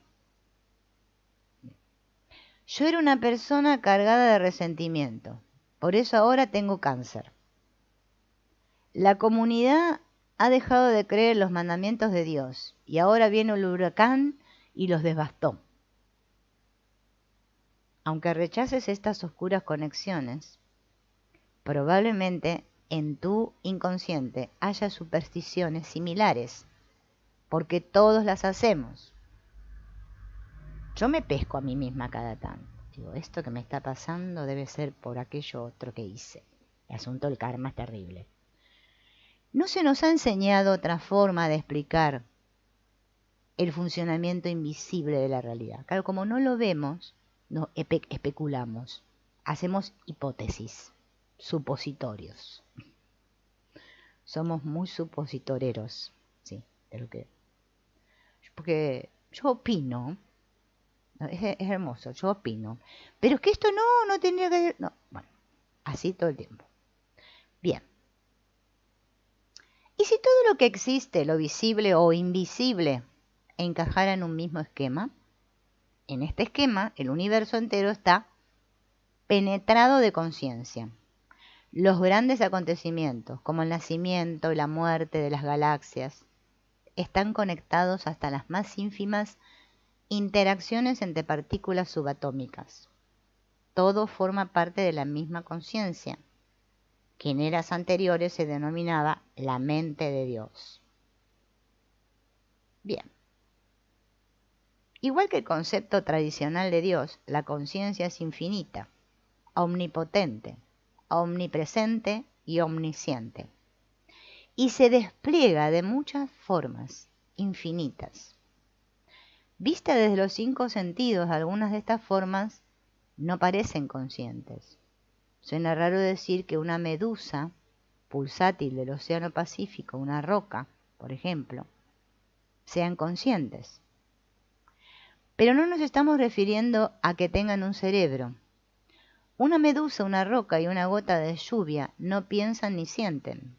A: Yo era una persona cargada de resentimiento, por eso ahora tengo cáncer. La comunidad ha dejado de creer en los mandamientos de Dios y ahora viene el huracán y los devastó. Aunque rechaces estas oscuras conexiones, probablemente en tu inconsciente haya supersticiones similares, porque todos las hacemos. Yo me pesco a mí misma cada tanto. Digo, esto que me está pasando debe ser por aquello otro que hice. El asunto del karma es terrible. No se nos ha enseñado otra forma de explicar el funcionamiento invisible de la realidad. Claro, como no lo vemos, no especulamos, hacemos hipótesis, supositorios. Somos muy supositoreros, sí, de lo que... Porque yo opino, es hermoso, yo opino, pero es que esto no tendría que... No, bueno, así todo el tiempo. Bien. ¿Y si todo lo que existe, lo visible o invisible, encajara en un mismo esquema? En este esquema, el universo entero está penetrado de conciencia. Los grandes acontecimientos, como el nacimiento y la muerte de las galaxias, están conectados hasta las más ínfimas interacciones entre partículas subatómicas. Todo forma parte de la misma conciencia, que en eras anteriores se denominaba la mente de Dios. Bien. Igual que el concepto tradicional de Dios, la conciencia es infinita, omnipotente, omnipresente y omnisciente, y se despliega de muchas formas infinitas. Vista desde los 5 sentidos, algunas de estas formas no parecen conscientes. Suena raro decir que una medusa pulsátil del Océano Pacífico, una roca, por ejemplo, sean conscientes. Pero no nos estamos refiriendo a que tengan un cerebro. Una medusa, una roca y una gota de lluvia no piensan ni sienten.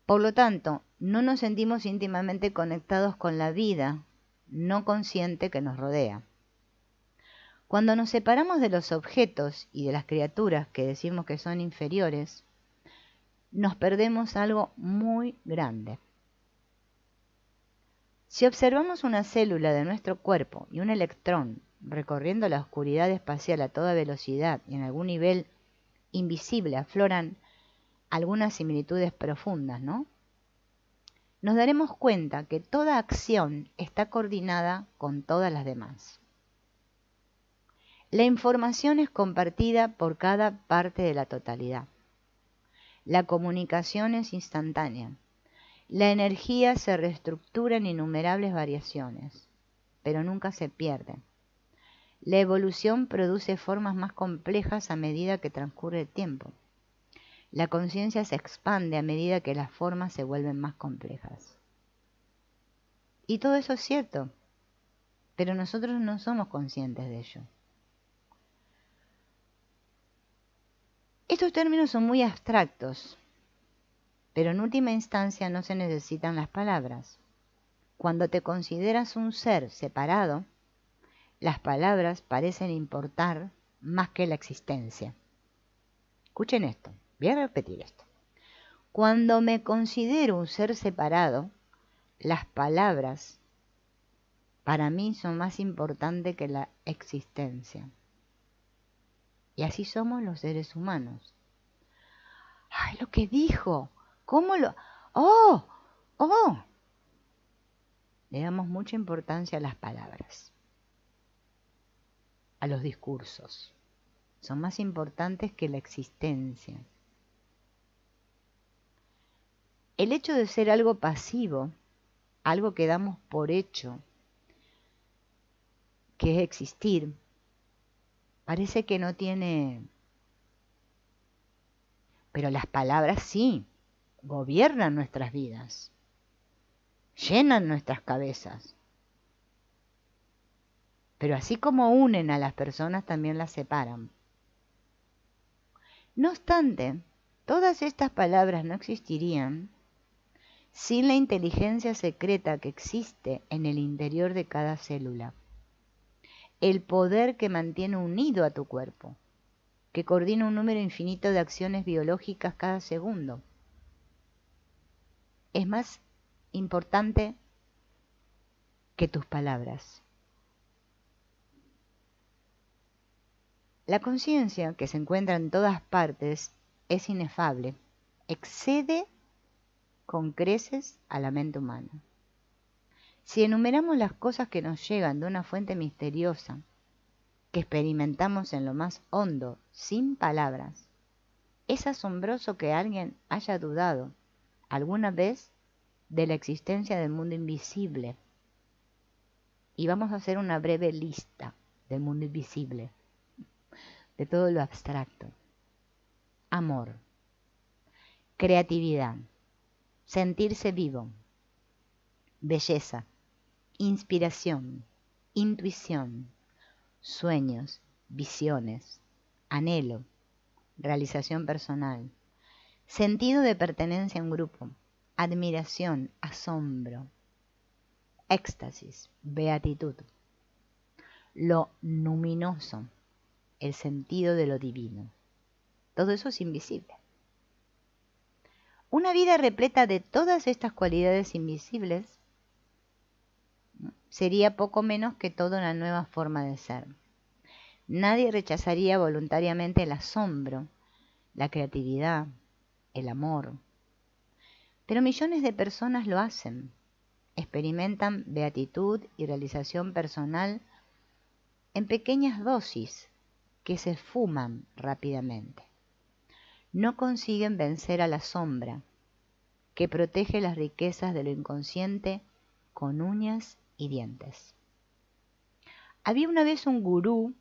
A: Por lo tanto, no nos sentimos íntimamente conectados con la vida no consciente que nos rodea. Cuando nos separamos de los objetos y de las criaturas que decimos que son inferiores, nos perdemos algo muy grande. Si observamos una célula de nuestro cuerpo y un electrón recorriendo la oscuridad espacial a toda velocidad y en algún nivel invisible afloran algunas similitudes profundas, ¿no? Nos daremos cuenta que toda acción está coordinada con todas las demás. La información es compartida por cada parte de la totalidad. La comunicación es instantánea. La energía se reestructura en innumerables variaciones, pero nunca se pierde. La evolución produce formas más complejas a medida que transcurre el tiempo. La conciencia se expande a medida que las formas se vuelven más complejas. Y todo eso es cierto, pero nosotros no somos conscientes de ello. Estos términos son muy abstractos, pero en última instancia no se necesitan las palabras. Cuando te consideras un ser separado, las palabras parecen importar más que la existencia. Escuchen esto, voy a repetir esto. Cuando me considero un ser separado, las palabras para mí son más importantes que la existencia. Y así somos los seres humanos. ¡Ay, lo que dijo! ¿Cómo lo...? ¡Oh! ¡Oh! Le damos mucha importancia a las palabras, a los discursos. Son más importantes que la existencia. El hecho de ser algo pasivo, algo que damos por hecho, que es existir, parece que no tiene... Pero las palabras sí, gobiernan nuestras vidas, llenan nuestras cabezas. Pero así como unen a las personas, también las separan. No obstante, todas estas palabras no existirían sin la inteligencia secreta que existe en el interior de cada célula, el poder que mantiene unido a tu cuerpo, que coordina un número infinito de acciones biológicas cada segundo. Es más importante que tus palabras. La conciencia, que se encuentra en todas partes, es inefable, excede con creces a la mente humana. Si enumeramos las cosas que nos llegan de una fuente misteriosa, que experimentamos en lo más hondo, sin palabras, es asombroso que alguien haya dudado alguna vez de la existencia del mundo invisible. Y vamos a hacer una breve lista del mundo invisible, de todo lo abstracto. Amor, creatividad, sentirse vivo, belleza, inspiración, intuición, sueños, visiones, anhelo, realización personal, sentido de pertenencia a un grupo, admiración, asombro, éxtasis, beatitud, lo luminoso, el sentido de lo divino. Todo eso es invisible. Una vida repleta de todas estas cualidades invisibles sería poco menos que toda una nueva forma de ser. Nadie rechazaría voluntariamente el asombro, la creatividad, el amor. Pero millones de personas lo hacen. Experimentan beatitud y realización personal en pequeñas dosis que se fuman rápidamente. No consiguen vencer a la sombra, que protege las riquezas de lo inconsciente con uñas y dientes. Había una vez un gurú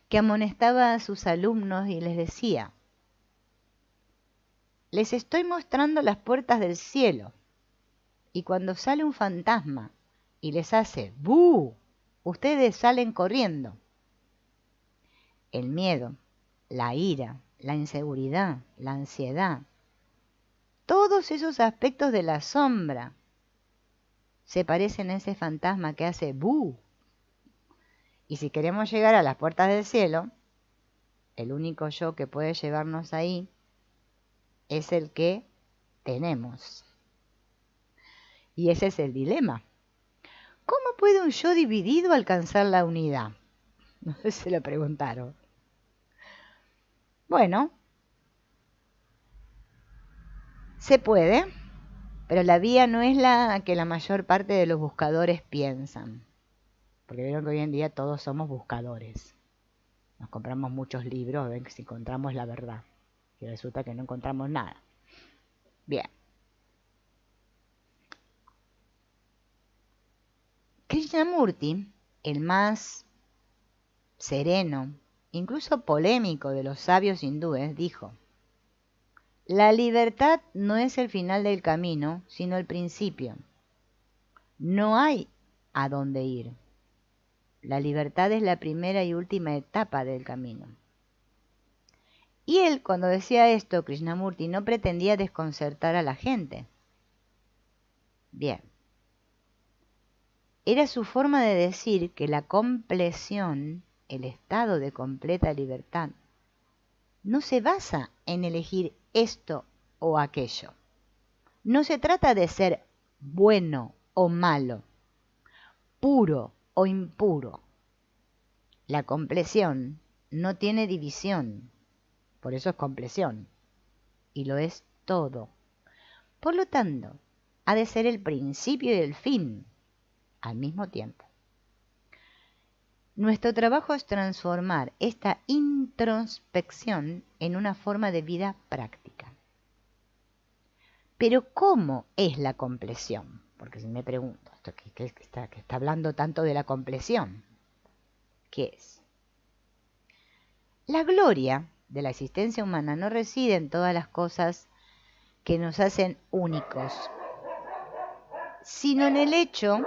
A: que amonestaba a sus alumnos y les decía: les estoy mostrando las puertas del cielo, y cuando sale un fantasma y les hace ¡bú!, ustedes salen corriendo. El miedo, la ira, la inseguridad, la ansiedad, todos esos aspectos de la sombra se parecen a ese fantasma que hace ¡bú! Y si queremos llegar a las puertas del cielo, el único yo que puede llevarnos ahí es el que tenemos. Y ese es el dilema. ¿Cómo puede un yo dividido alcanzar la unidad? No sé si se lo preguntaron. Bueno, se puede, pero la vía no es la que la mayor parte de los buscadores piensan. Porque vieron que hoy en día todos somos buscadores. Nos compramos muchos libros a ver si encontramos la verdad. Y resulta que no encontramos nada. Bien. Krishnamurti, el más sereno, incluso polémico de los sabios hindúes, dijo: la libertad no es el final del camino, sino el principio. No hay a dónde ir. La libertad es la primera y última etapa del camino. Y él, cuando decía esto, Krishnamurti, no pretendía desconcertar a la gente. Bien. Era su forma de decir que la compleción, el estado de completa libertad, no se basa en elegir esto o aquello. No se trata de ser bueno o malo, puro o impuro. La compleción no tiene división, por eso es compleción, y lo es todo. Por lo tanto, ha de ser el principio y el fin al mismo tiempo. Nuestro trabajo es transformar esta introspección en una forma de vida práctica. Pero ¿cómo es la compleción? Porque si me pregunto, esto que está hablando tanto de la compleción, ¿qué es? La gloria de la existencia humana no reside en todas las cosas que nos hacen únicos, sino en el hecho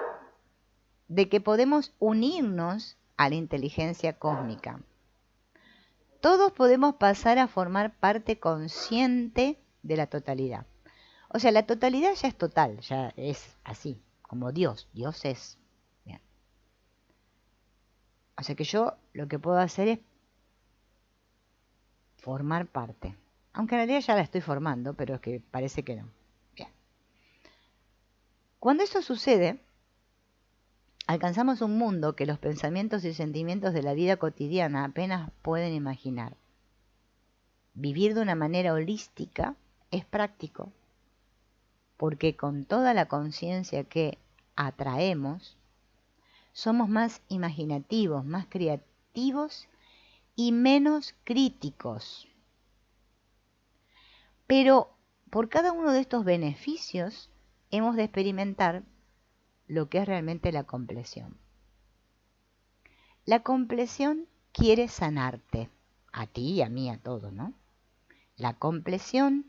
A: de que podemos unirnos a la inteligencia cósmica. Todos podemos pasar a formar parte consciente de la totalidad. O sea, la totalidad ya es total, ya es así, como Dios. Dios es. Bien. O sea que yo lo que puedo hacer es formar parte. Aunque en realidad ya la estoy formando, pero es que parece que no. Bien. Cuando eso sucede, alcanzamos un mundo que los pensamientos y sentimientos de la vida cotidiana apenas pueden imaginar. Vivir de una manera holística es práctico, porque con toda la conciencia que atraemos, somos más imaginativos, más creativos y menos críticos. Pero por cada uno de estos beneficios hemos de experimentar lo que es realmente la compleción. La compleción quiere sanarte, a ti y a mí, a todos, ¿no? La compleción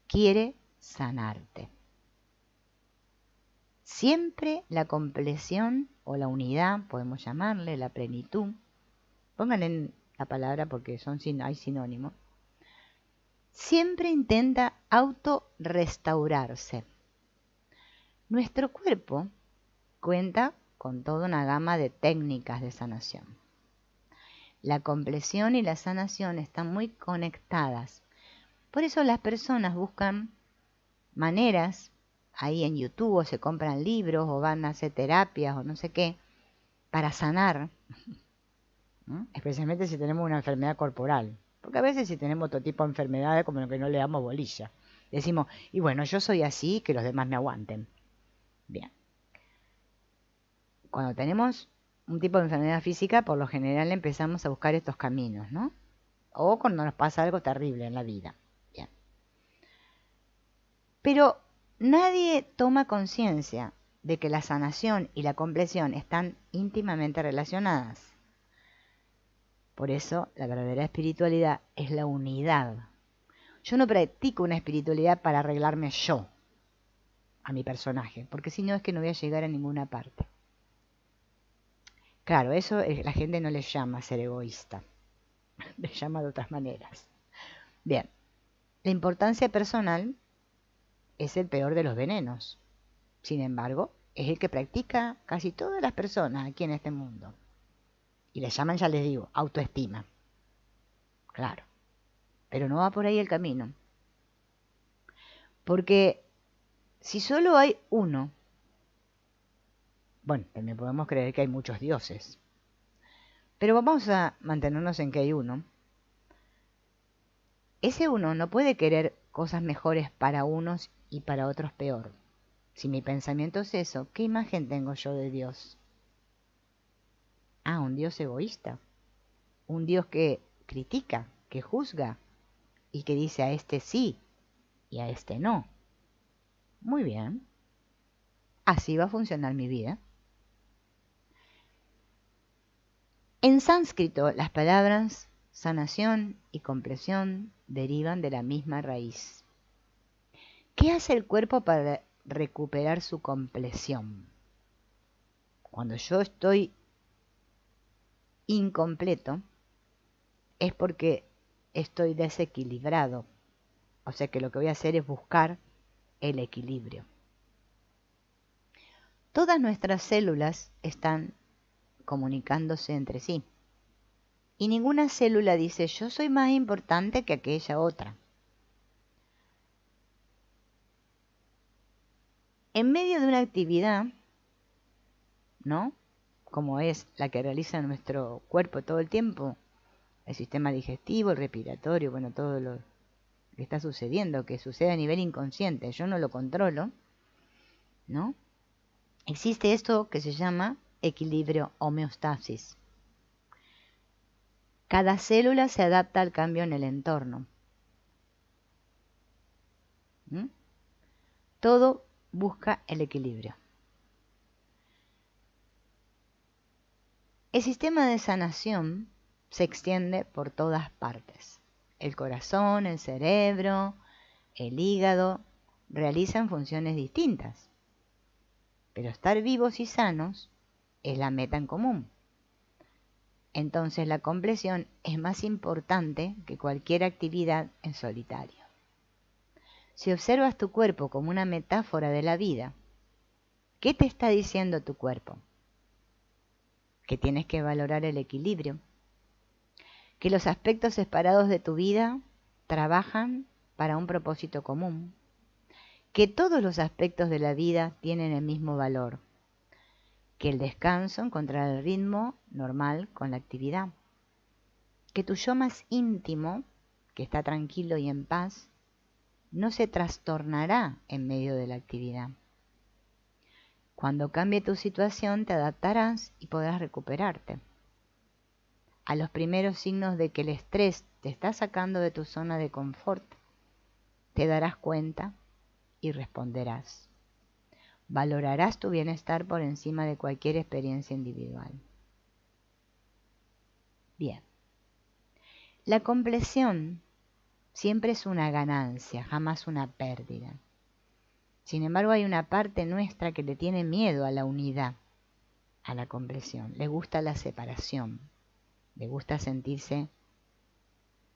A: quiere sanarte. Siempre la compleción o la unidad, podemos llamarle, la plenitud, pónganle en la palabra porque hay sinónimos, siempre intenta autorrestaurarse. Nuestro cuerpo cuenta con toda una gama de técnicas de sanación. La compleción y la sanación están muy conectadas. Por eso las personas buscan maneras, ahí en YouTube, o se compran libros, o van a hacer terapias, o no sé qué, para sanar, ¿no? Especialmente si tenemos una enfermedad corporal. Porque a veces si tenemos otro tipo de enfermedades, como que no le damos bolilla. Decimos, y bueno, yo soy así, que los demás me aguanten. Bien. Cuando tenemos un tipo de enfermedad física, por lo general empezamos a buscar estos caminos, ¿no? O cuando nos pasa algo terrible en la vida. Bien. Pero nadie toma conciencia de que la sanación y la compleción están íntimamente relacionadas. Por eso la verdadera espiritualidad es la unidad. Yo no practico una espiritualidad para arreglarme yo, a mi personaje, porque si no es que no voy a llegar a ninguna parte. Claro, eso la gente no le llama ser egoísta, le llama de otras maneras. Bien, la importancia personal es el peor de los venenos. Sin embargo, es el que practica casi todas las personas aquí en este mundo. Y le llaman, ya les digo, autoestima. Claro, pero no va por ahí el camino. Porque si solo hay uno, bueno, también podemos creer que hay muchos dioses. Pero vamos a mantenernos en que hay uno. Ese uno no puede querer cosas mejores para unos y para otros peor. Si mi pensamiento es eso, ¿qué imagen tengo yo de Dios? Ah, un Dios egoísta. Un Dios que critica, que juzga y que dice a este sí y a este no. Muy bien. Así va a funcionar mi vida. En sánscrito, las palabras sanación y compleción derivan de la misma raíz. ¿Qué hace el cuerpo para recuperar su compleción? Cuando yo estoy incompleto, es porque estoy desequilibrado. O sea que lo que voy a hacer es buscar el equilibrio. Todas nuestras células están comunicándose entre sí. Y ninguna célula dice, yo soy más importante que aquella otra. En medio de una actividad, ¿no? Como es la que realiza nuestro cuerpo todo el tiempo, el sistema digestivo, el respiratorio, bueno, todo lo que está sucediendo, que sucede a nivel inconsciente, yo no lo controlo, ¿no? Existe esto que se llama equilibrio, homeostasis. Cada célula se adapta al cambio en el entorno. ¿Mm? Todo busca el equilibrio. El sistema de sanación se extiende por todas partes. El corazón, el cerebro, el hígado realizan funciones distintas. Pero estar vivos y sanos es la meta en común. Entonces la compleción es más importante que cualquier actividad en solitario. Si observas tu cuerpo como una metáfora de la vida, ¿qué te está diciendo tu cuerpo? Que tienes que valorar el equilibrio, que los aspectos separados de tu vida trabajan para un propósito común, que todos los aspectos de la vida tienen el mismo valor, que el descanso encontrará el ritmo normal con la actividad, que tu yo más íntimo, que está tranquilo y en paz, no se trastornará en medio de la actividad. Cuando cambie tu situación te adaptarás y podrás recuperarte. A los primeros signos de que el estrés te está sacando de tu zona de confort, te darás cuenta y responderás. Valorarás tu bienestar por encima de cualquier experiencia individual. Bien. La compleción siempre es una ganancia, jamás una pérdida. Sin embargo, hay una parte nuestra que le tiene miedo a la unidad, a la compleción. Le gusta la separación, le gusta sentirse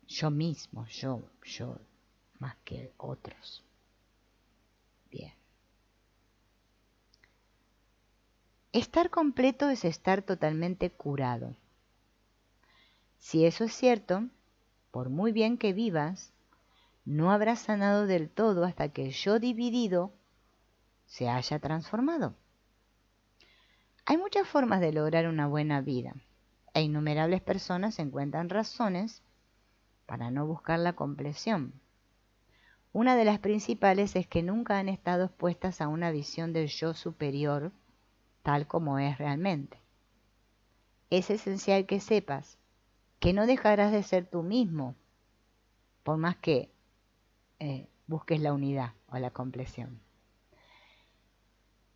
A: yo mismo, yo, más que otros. Bien. Estar completo es estar totalmente curado. Si eso es cierto, por muy bien que vivas, no habrás sanado del todo hasta que el yo dividido se haya transformado. Hay muchas formas de lograr una buena vida, e innumerables personas encuentran razones para no buscar la compleción. Una de las principales es que nunca han estado expuestas a una visión del yo superior tal como es realmente. Es esencial que sepas que no dejarás de ser tú mismo, por más que busques la unidad o la compleción.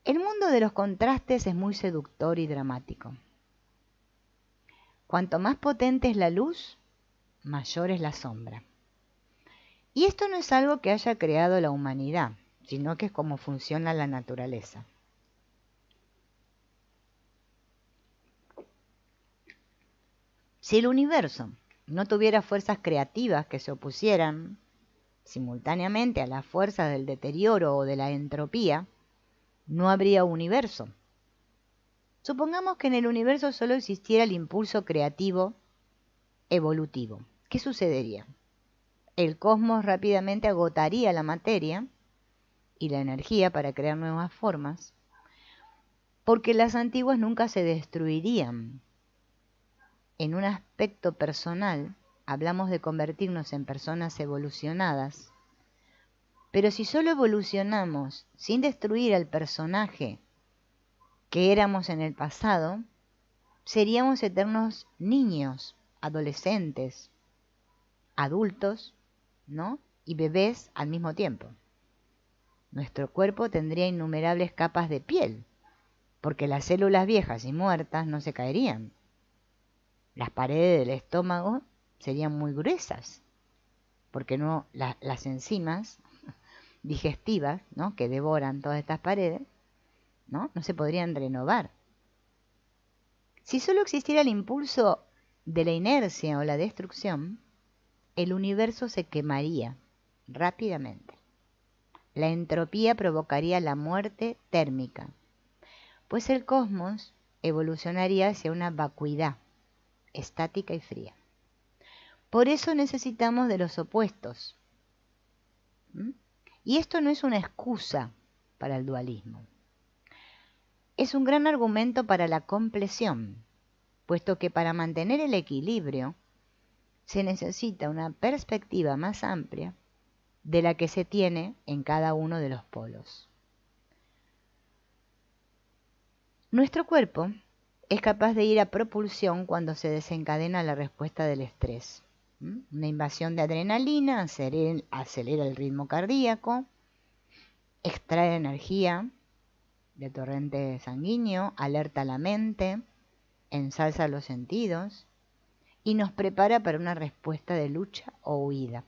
A: El mundo de los contrastes es muy seductor y dramático. Cuanto más potente es la luz, mayor es la sombra. Y esto no es algo que haya creado la humanidad, sino que es como funciona la naturaleza. Si el universo no tuviera fuerzas creativas que se opusieran simultáneamente a las fuerzas del deterioro o de la entropía, no habría universo. Supongamos que en el universo solo existiera el impulso creativo evolutivo. ¿Qué sucedería? El cosmos rápidamente agotaría la materia y la energía para crear nuevas formas, porque las antiguas nunca se destruirían. En un aspecto personal, hablamos de convertirnos en personas evolucionadas, pero si solo evolucionamos sin destruir al personaje que éramos en el pasado, seríamos eternos niños, adolescentes, adultos, ¿no? Y bebés al mismo tiempo. Nuestro cuerpo tendría innumerables capas de piel, porque las células viejas y muertas no se caerían. Las paredes del estómago serían muy gruesas, porque no las enzimas digestivas, ¿no?, que devoran todas estas paredes, no se podrían renovar. Si solo existiera el impulso de la inercia o la destrucción, el universo se quemaría rápidamente. La entropía provocaría la muerte térmica, pues el cosmos evolucionaría hacia una vacuidad estática y fría. Por eso necesitamos de los opuestos. Y esto no es una excusa para el dualismo. Es un gran argumento para la compleción, puesto que para mantener el equilibrio se necesita una perspectiva más amplia de la que se tiene en cada uno de los polos. Nuestro cuerpo es capaz de ir a propulsión cuando se desencadena la respuesta del estrés. Una invasión de adrenalina acelera el ritmo cardíaco, extrae energía de torrente sanguíneo, alerta la mente, ensalza los sentidos y nos prepara para una respuesta de lucha o huida.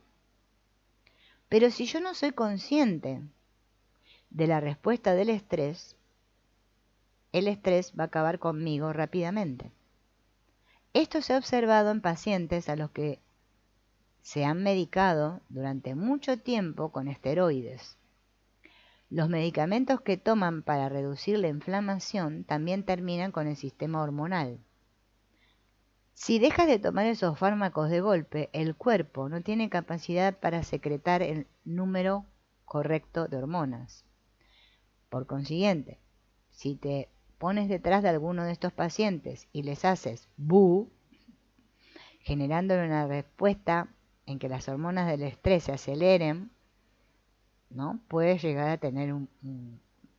A: Pero si yo no soy consciente de la respuesta del estrés, el estrés va a acabar conmigo rápidamente. Esto se ha observado en pacientes a los que se han medicado durante mucho tiempo con esteroides. Los medicamentos que toman para reducir la inflamación también terminan con el sistema hormonal. Si dejas de tomar esos fármacos de golpe, el cuerpo no tiene capacidad para secretar el número correcto de hormonas. Por consiguiente, si te pones detrás de alguno de estos pacientes y les haces bu, generándole una respuesta en que las hormonas del estrés se aceleren, ¿no? Puedes llegar a tener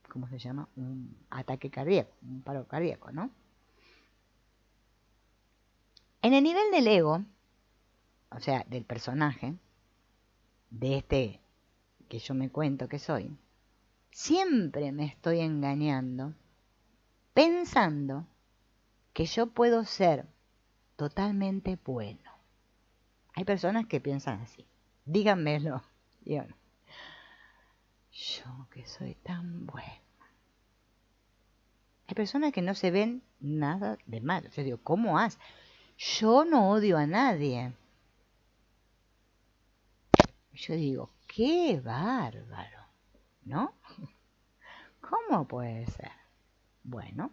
A: ¿cómo se llama? Un ataque cardíaco, un paro cardíaco, ¿no? En el nivel del ego, o sea, del personaje, de este que yo me cuento que soy, siempre me estoy engañando pensando que yo puedo ser totalmente bueno. Hay personas que piensan así. Díganmelo. Díganme. Yo que soy tan bueno. Hay personas que no se ven nada de malo. Yo digo, ¿cómo haces? Yo no odio a nadie. Yo digo, qué bárbaro, ¿no? ¿Cómo puede ser? Bueno,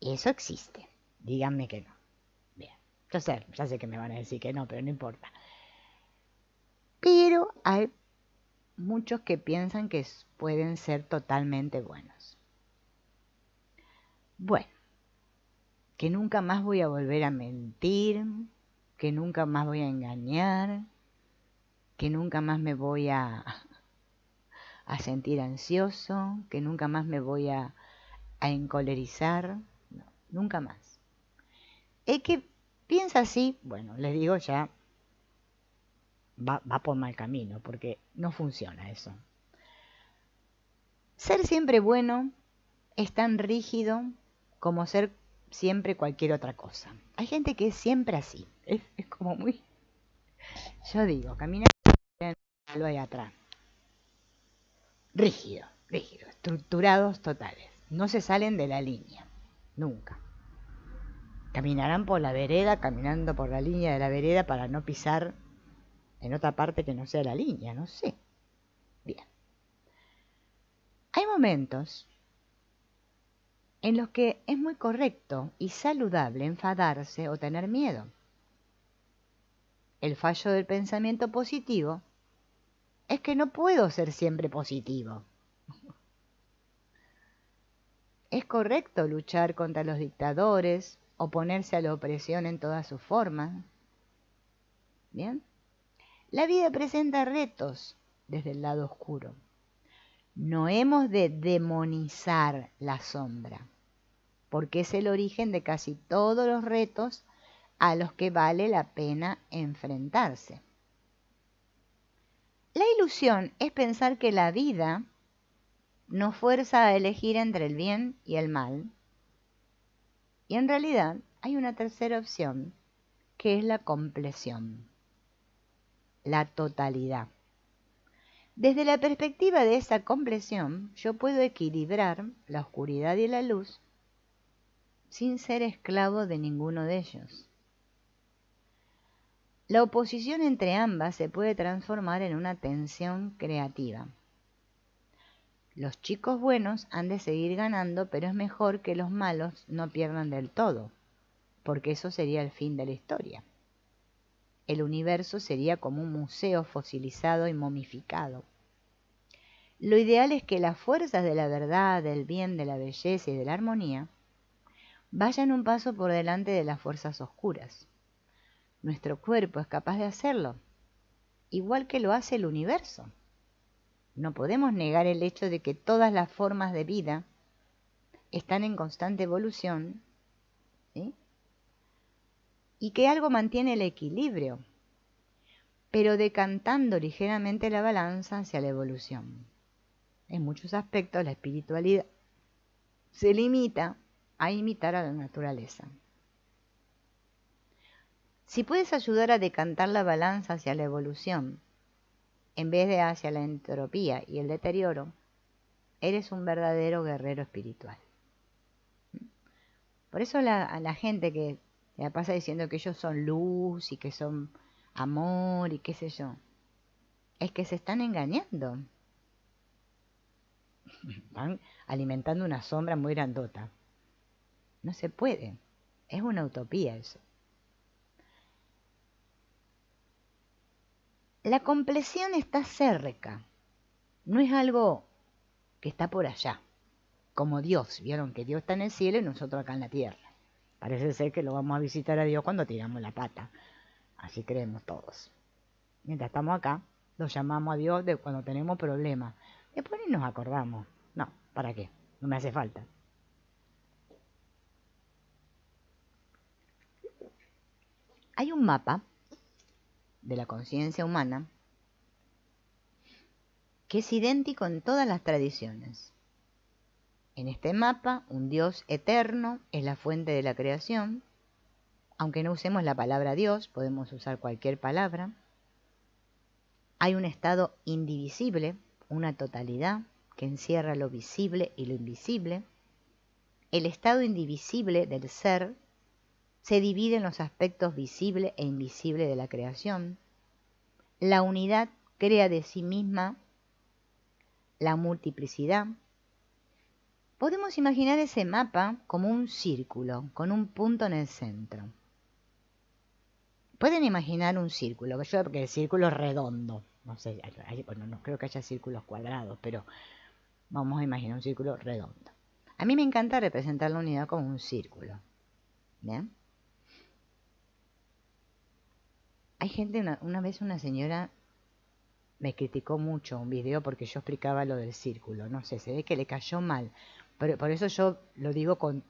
A: eso existe. Díganme que no. Bien, ya sé que me van a decir que no, pero no importa. Pero hay muchos que piensan que pueden ser totalmente buenos. Bueno, que nunca más voy a volver a mentir, que nunca más voy a engañar, que nunca más me voy a sentir ansioso, que nunca más me voy a encolerizar, no, nunca más. El que piensa así, bueno, les digo ya, va por mal camino, porque no funciona eso. Ser siempre bueno es tan rígido como ser siempre cualquier otra cosa. Hay gente que es siempre así, es como muy... Yo digo, camina algo ahí atrás. Rígido, estructurados totales. No se salen de la línea, nunca. Caminarán por la vereda, caminando por la línea de la vereda para no pisar en otra parte que no sea la línea, no sé. Bien. Hay momentos en los que es muy correcto y saludable enfadarse o tener miedo. El fallo del pensamiento positivo es que no puedo ser siempre positivo. Es correcto luchar contra los dictadores, oponerse a la opresión en todas sus formas. ¿Bien? La vida presenta retos desde el lado oscuro. No hemos de demonizar la sombra, porque es el origen de casi todos los retos a los que vale la pena enfrentarse. La ilusión es pensar que la vida nos fuerza a elegir entre el bien y el mal, y en realidad hay una tercera opción, que es la compleción, la totalidad. Desde la perspectiva de esa compleción, yo puedo equilibrar la oscuridad y la luz sin ser esclavo de ninguno de ellos. La oposición entre ambas se puede transformar en una tensión creativa. Los chicos buenos han de seguir ganando, pero es mejor que los malos no pierdan del todo, porque eso sería el fin de la historia. El universo sería como un museo fosilizado y momificado. Lo ideal es que las fuerzas de la verdad, del bien, de la belleza y de la armonía vayan un paso por delante de las fuerzas oscuras. Nuestro cuerpo es capaz de hacerlo, igual que lo hace el universo. No podemos negar el hecho de que todas las formas de vida están en constante evolución, ¿sí? Y que algo mantiene el equilibrio, pero decantando ligeramente la balanza hacia la evolución. En muchos aspectos la espiritualidad se limita a imitar a la naturaleza. Si puedes ayudar a decantar la balanza hacia la evolución, en vez de hacia la entropía y el deterioro, eres un verdadero guerrero espiritual. Por eso a la gente que la pasa diciendo que ellos son luz y que son amor y qué sé yo. Es que se están engañando. Van alimentando una sombra muy grandota. No se puede. Es una utopía eso. La compleción está cerca. No es algo que está por allá. Como Dios. Vieron que Dios está en el cielo y nosotros acá en la tierra. Parece ser que lo vamos a visitar a Dios cuando tiramos la pata. Así creemos todos. Mientras estamos acá, lo llamamos a Dios de cuando tenemos problemas. Después ni nos acordamos. No, ¿para qué? No me hace falta. Hay un mapa de la conciencia humana que es idéntico en todas las tradiciones. En este mapa, un Dios eterno es la fuente de la creación. Aunque no usemos la palabra Dios, podemos usar cualquier palabra. Hay un estado indivisible, una totalidad que encierra lo visible y lo invisible. El estado indivisible del ser se divide en los aspectos visible e invisible de la creación. La unidad crea de sí misma la multiplicidad. Podemos imaginar ese mapa como un círculo con un punto en el centro. Pueden imaginar un círculo, porque el círculo es redondo. No sé, bueno, no creo que haya círculos cuadrados, pero vamos a imaginar un círculo redondo. A mí me encanta representar la unidad como un círculo. ¿Bien? Hay gente, una vez una señora me criticó mucho un video porque yo explicaba lo del círculo. No sé, se ve que le cayó mal. Pero por eso yo lo digo con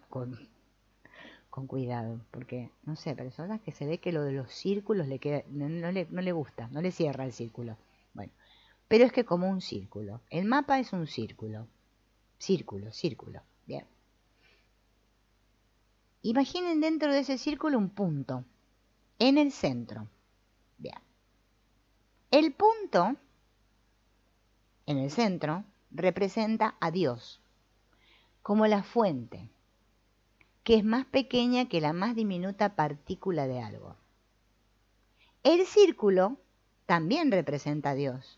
A: cuidado. Porque, no sé, personas que se ve que lo de los círculos le queda, no le gusta, no le cierra el círculo. Bueno, pero es que como un círculo. El mapa es un círculo. Círculo, círculo. Bien. Imaginen dentro de ese círculo un punto. En el centro. Bien. El punto en el centro representa a Dios como la fuente, que es más pequeña que la más diminuta partícula de algo. El círculo también representa a Dios,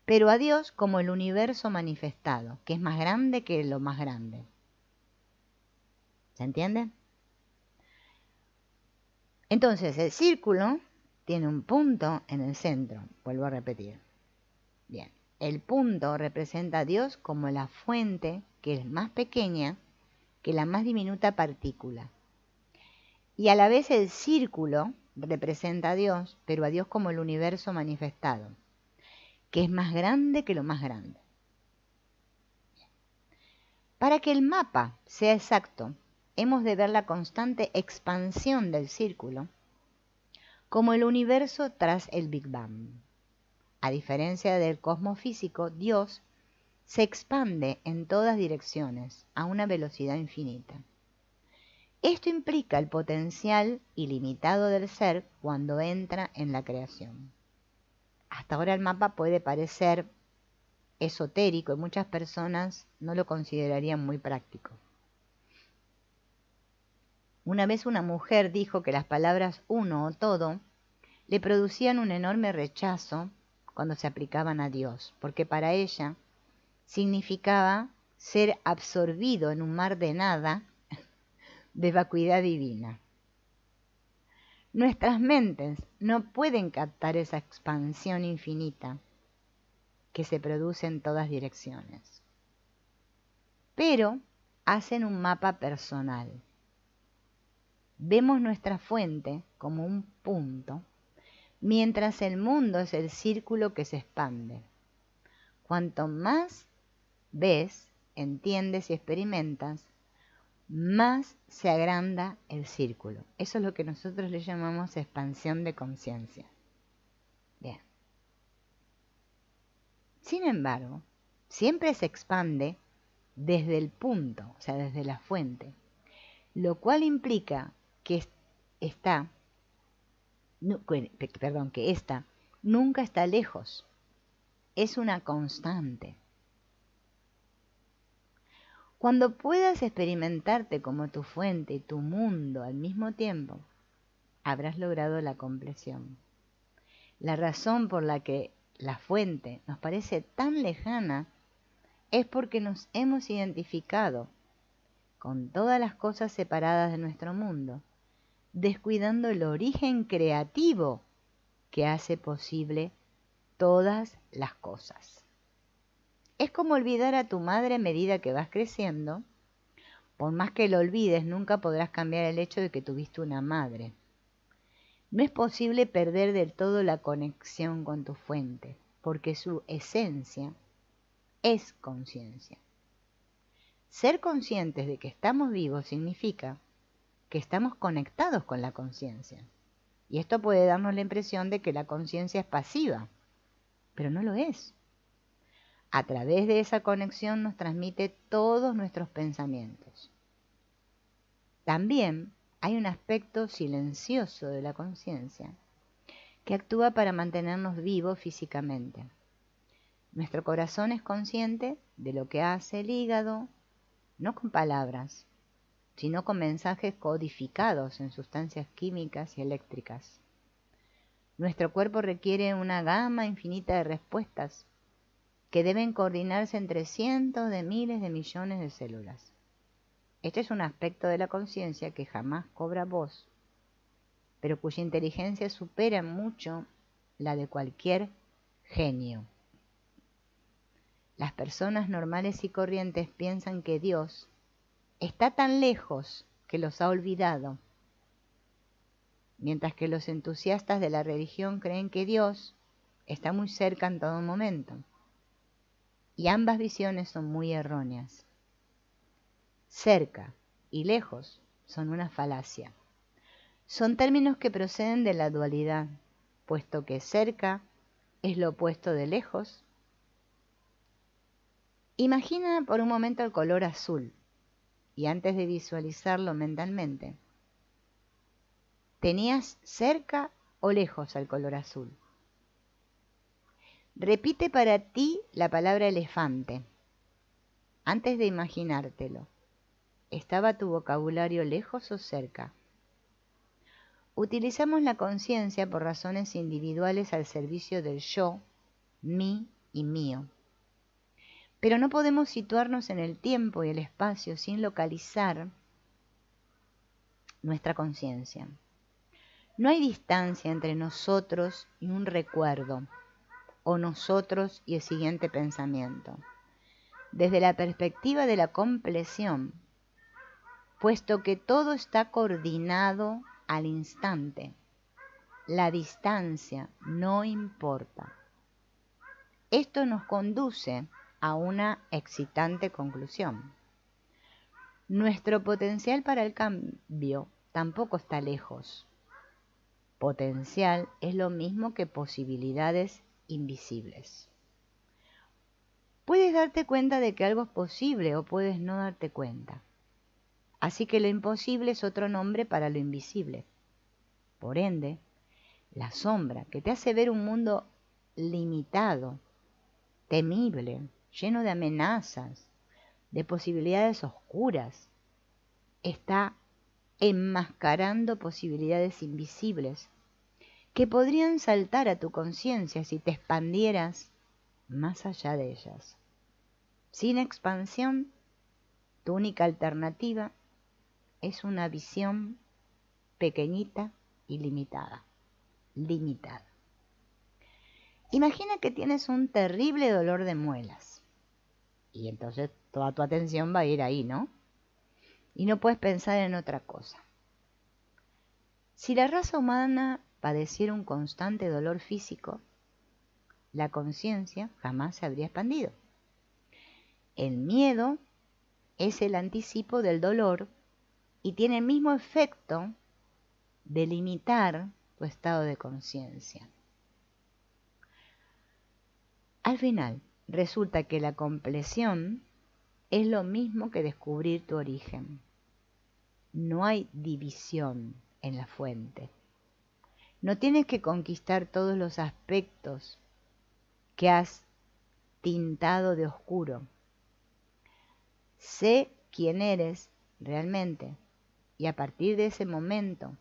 A: pero a Dios como el universo manifestado, que es más grande que lo más grande. ¿Se entiende? Entonces el círculo tiene un punto en el centro, vuelvo a repetir. Bien, el punto representa a Dios como la fuente, que es más pequeña que la más diminuta partícula. Y a la vez el círculo representa a Dios, pero a Dios como el universo manifestado, que es más grande que lo más grande. Para que el mapa sea exacto, hemos de ver la constante expansión del círculo como el universo tras el Big Bang. A diferencia del cosmos físico, Dios se expande en todas direcciones a una velocidad infinita. Esto implica el potencial ilimitado del ser cuando entra en la creación. Hasta ahora el mapa puede parecer esotérico y muchas personas no lo considerarían muy práctico. Una vez una mujer dijo que las palabras uno o todo le producían un enorme rechazo cuando se aplicaban a Dios, porque para ella significaba ser absorbido en un mar de nada, de vacuidad divina. Nuestras mentes no pueden captar esa expansión infinita que se produce en todas direcciones, pero hacen un mapa personal. Vemos nuestra fuente como un punto, mientras el mundo es el círculo que se expande. Cuanto más ves, entiendes y experimentas, más se agranda el círculo. Eso es lo que nosotros le llamamos expansión de conciencia. Bien. Sin embargo, siempre se expande desde el punto, o sea, desde la fuente, lo cual implica que esta nunca está lejos, es una constante. Cuando puedas experimentarte como tu fuente y tu mundo al mismo tiempo, habrás logrado la compleción. La razón por la que la fuente nos parece tan lejana es porque nos hemos identificado con todas las cosas separadas de nuestro mundo, descuidando el origen creativo que hace posible todas las cosas. Es como olvidar a tu madre a medida que vas creciendo. Por más que lo olvides, nunca podrás cambiar el hecho de que tuviste una madre. No es posible perder del todo la conexión con tu fuente, porque su esencia es conciencia. Ser conscientes de que estamos vivos significa que estamos conectados con la conciencia. Y esto puede darnos la impresión de que la conciencia es pasiva, pero no lo es. A través de esa conexión nos transmite todos nuestros pensamientos. También hay un aspecto silencioso de la conciencia que actúa para mantenernos vivos físicamente. Nuestro corazón es consciente de lo que hace el hígado, no con palabras, sino con mensajes codificados en sustancias químicas y eléctricas. Nuestro cuerpo requiere una gama infinita de respuestas que deben coordinarse entre cientos de miles de millones de células. Este es un aspecto de la conciencia que jamás cobra voz, pero cuya inteligencia supera mucho la de cualquier genio. Las personas normales y corrientes piensan que Dios está tan lejos que los ha olvidado, mientras que los entusiastas de la religión creen que Dios está muy cerca en todo momento. Y ambas visiones son muy erróneas. Cerca y lejos son una falacia. Son términos que proceden de la dualidad, puesto que cerca es lo opuesto de lejos. Imagina por un momento el color azul y antes de visualizarlo mentalmente, ¿tenías cerca o lejos al color azul? Repite para ti la palabra elefante. Antes de imaginártelo, ¿estaba tu vocabulario lejos o cerca? Utilizamos la conciencia por razones individuales al servicio del yo, mí y mío. Pero no podemos situarnos en el tiempo y el espacio sin localizar nuestra conciencia. No hay distancia entre nosotros y un recuerdo, o nosotros y el siguiente pensamiento. Desde la perspectiva de la compleción, puesto que todo está coordinado al instante, la distancia no importa. Esto nos conduce a una excitante conclusión. Nuestro potencial para el cambio tampoco está lejos. Potencial es lo mismo que posibilidades invisibles. Puedes darte cuenta de que algo es posible o puedes no darte cuenta. Así que lo imposible es otro nombre para lo invisible. Por ende, la sombra que te hace ver un mundo limitado, temible, lleno de amenazas, de posibilidades oscuras, está enmascarando posibilidades invisibles que podrían saltar a tu conciencia si te expandieras más allá de ellas. Sin expansión, tu única alternativa es una visión pequeñita y limitada. Imagina que tienes un terrible dolor de muelas y entonces toda tu atención va a ir ahí, ¿no? Y no puedes pensar en otra cosa. Si la raza humana padeciera un constante dolor físico, la conciencia jamás se habría expandido. El miedo es el anticipo del dolor y tiene el mismo efecto de limitar tu estado de conciencia. Al final, resulta que la compleción es lo mismo que descubrir tu origen. No hay división en la fuente. No tienes que conquistar todos los aspectos que has tintado de oscuro. Sé quién eres realmente y a partir de ese momento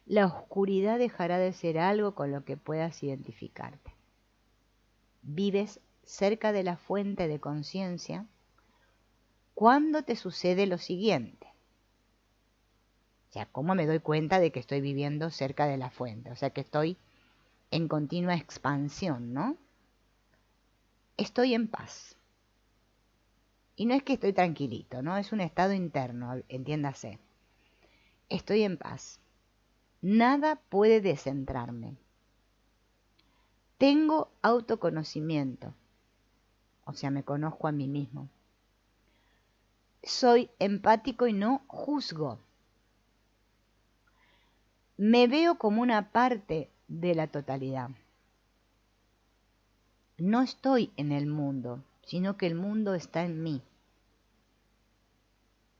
A: La oscuridad dejará de ser algo con lo que puedas identificarte. Vives cerca de la fuente de conciencia cuando te sucede lo siguiente. O sea, ¿cómo me doy cuenta de que estoy viviendo cerca de la fuente? O sea, que estoy en continua expansión, ¿no? Estoy en paz. Y no es que estoy tranquilito, ¿no? Es un estado interno, entiéndase. Estoy en paz. Nada puede descentrarme. Tengo autoconocimiento. O sea, me conozco a mí mismo. Soy empático y no juzgo. Me veo como una parte de la totalidad. No estoy en el mundo, sino que el mundo está en mí.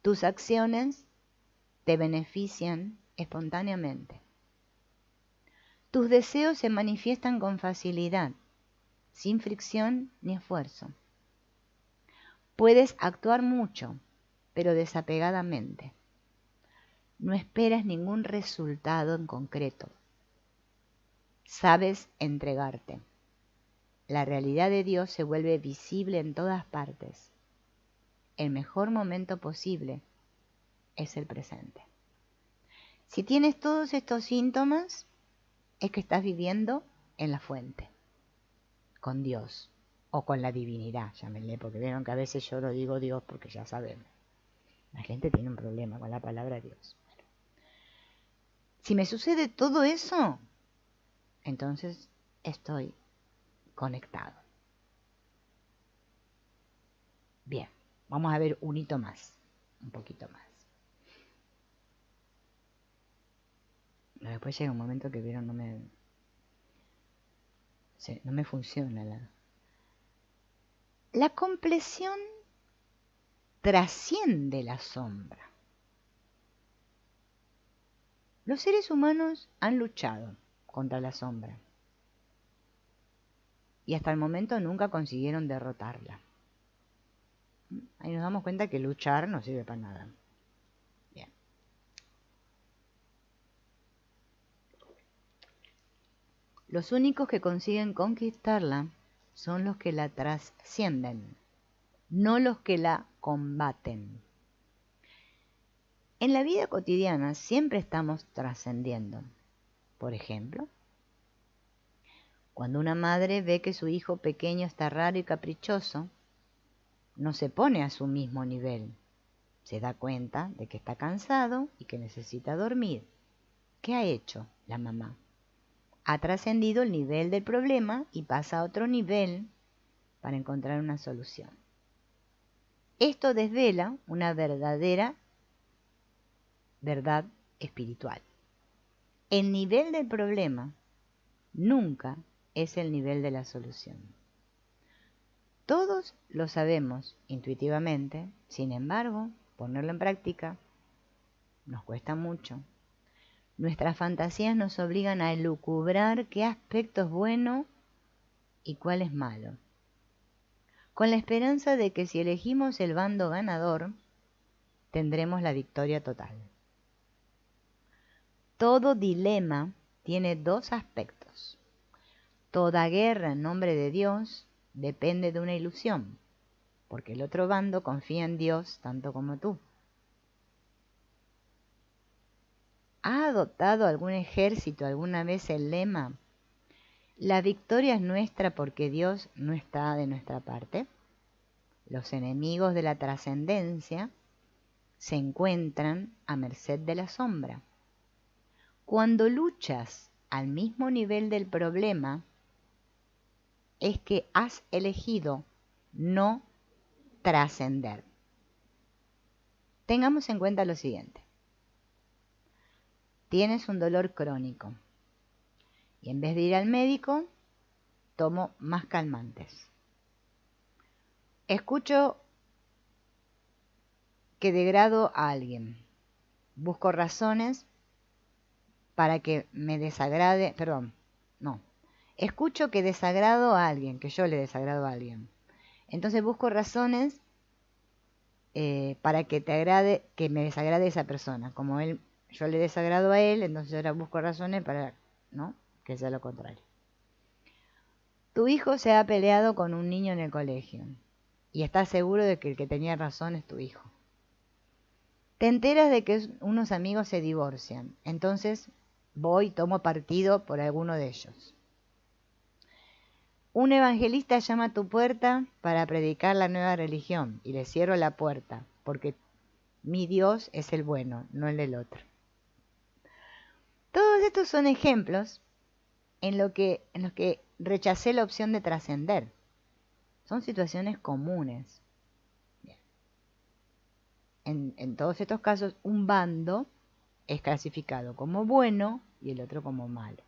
A: Tus acciones te benefician espontáneamente. Tus deseos se manifiestan con facilidad, sin fricción ni esfuerzo. Puedes actuar mucho, pero desapegadamente. No esperas ningún resultado en concreto. Sabes entregarte. La realidad de Dios se vuelve visible en todas partes. El mejor momento posible es el presente. Si tienes todos estos síntomas, es que estás viviendo en la fuente, con Dios o con la divinidad, llámenle, porque vieron que a veces yo lo digo Dios porque ya sabemos. La gente tiene un problema con la palabra Dios. Si me sucede todo eso, entonces estoy conectado. Bien, vamos a ver un hito más, un poquito más. Después llega un momento que vieron no me funciona la compleción trasciende la sombra. Los seres humanos han luchado contra la sombra y hasta el momento nunca consiguieron derrotarla. Ahí nos damos cuenta que luchar no sirve para nada. Bien. Los únicos que consiguen conquistarla son los que la trascienden, no los que la combaten. En la vida cotidiana siempre estamos trascendiendo. Por ejemplo, cuando una madre ve que su hijo pequeño está raro y caprichoso, no se pone a su mismo nivel. Se da cuenta de que está cansado y que necesita dormir. ¿Qué ha hecho la mamá? Ha trascendido el nivel del problema y pasa a otro nivel para encontrar una solución. Esto desvela una verdadera verdad espiritual. El nivel del problema nunca es el nivel de la solución. Todos lo sabemos intuitivamente, sin embargo, ponerlo en práctica nos cuesta mucho. Nuestras fantasías nos obligan a elucubrar qué aspecto es bueno y cuál es malo, con la esperanza de que si elegimos el bando ganador, tendremos la victoria total. Todo dilema tiene dos aspectos. Toda guerra en nombre de Dios depende de una ilusión, porque el otro bando confía en Dios tanto como tú. ¿Ha adoptado algún ejército alguna vez el lema "La victoria es nuestra porque Dios no está de nuestra parte"? Los enemigos de la trascendencia se encuentran a merced de la sombra. Cuando luchas al mismo nivel del problema, es que has elegido no trascender. Tengamos en cuenta lo siguiente. Tienes un dolor crónico y en vez de ir al médico, tomo más calmantes. Escucho que degrado a alguien. Busco razones para que me desagrade, escucho que desagrado a alguien, que yo le desagrado a alguien. Entonces busco razones para que me desagrade esa persona, como él yo le desagrado a él, entonces ahora busco razones para, ¿no?, que sea lo contrario. Tu hijo se ha peleado con un niño en el colegio y estás seguro de que el que tenía razón es tu hijo. Te enteras de que unos amigos se divorcian, entonces voy y tomo partido por alguno de ellos. Un evangelista llama a tu puerta para predicar la nueva religión y le cierro la puerta, porque mi Dios es el bueno, no el del otro. Todos estos son ejemplos en los que rechacé la opción de trascender. Son situaciones comunes. Bien. En todos estos casos, un bando es clasificado como bueno y el otro como malo.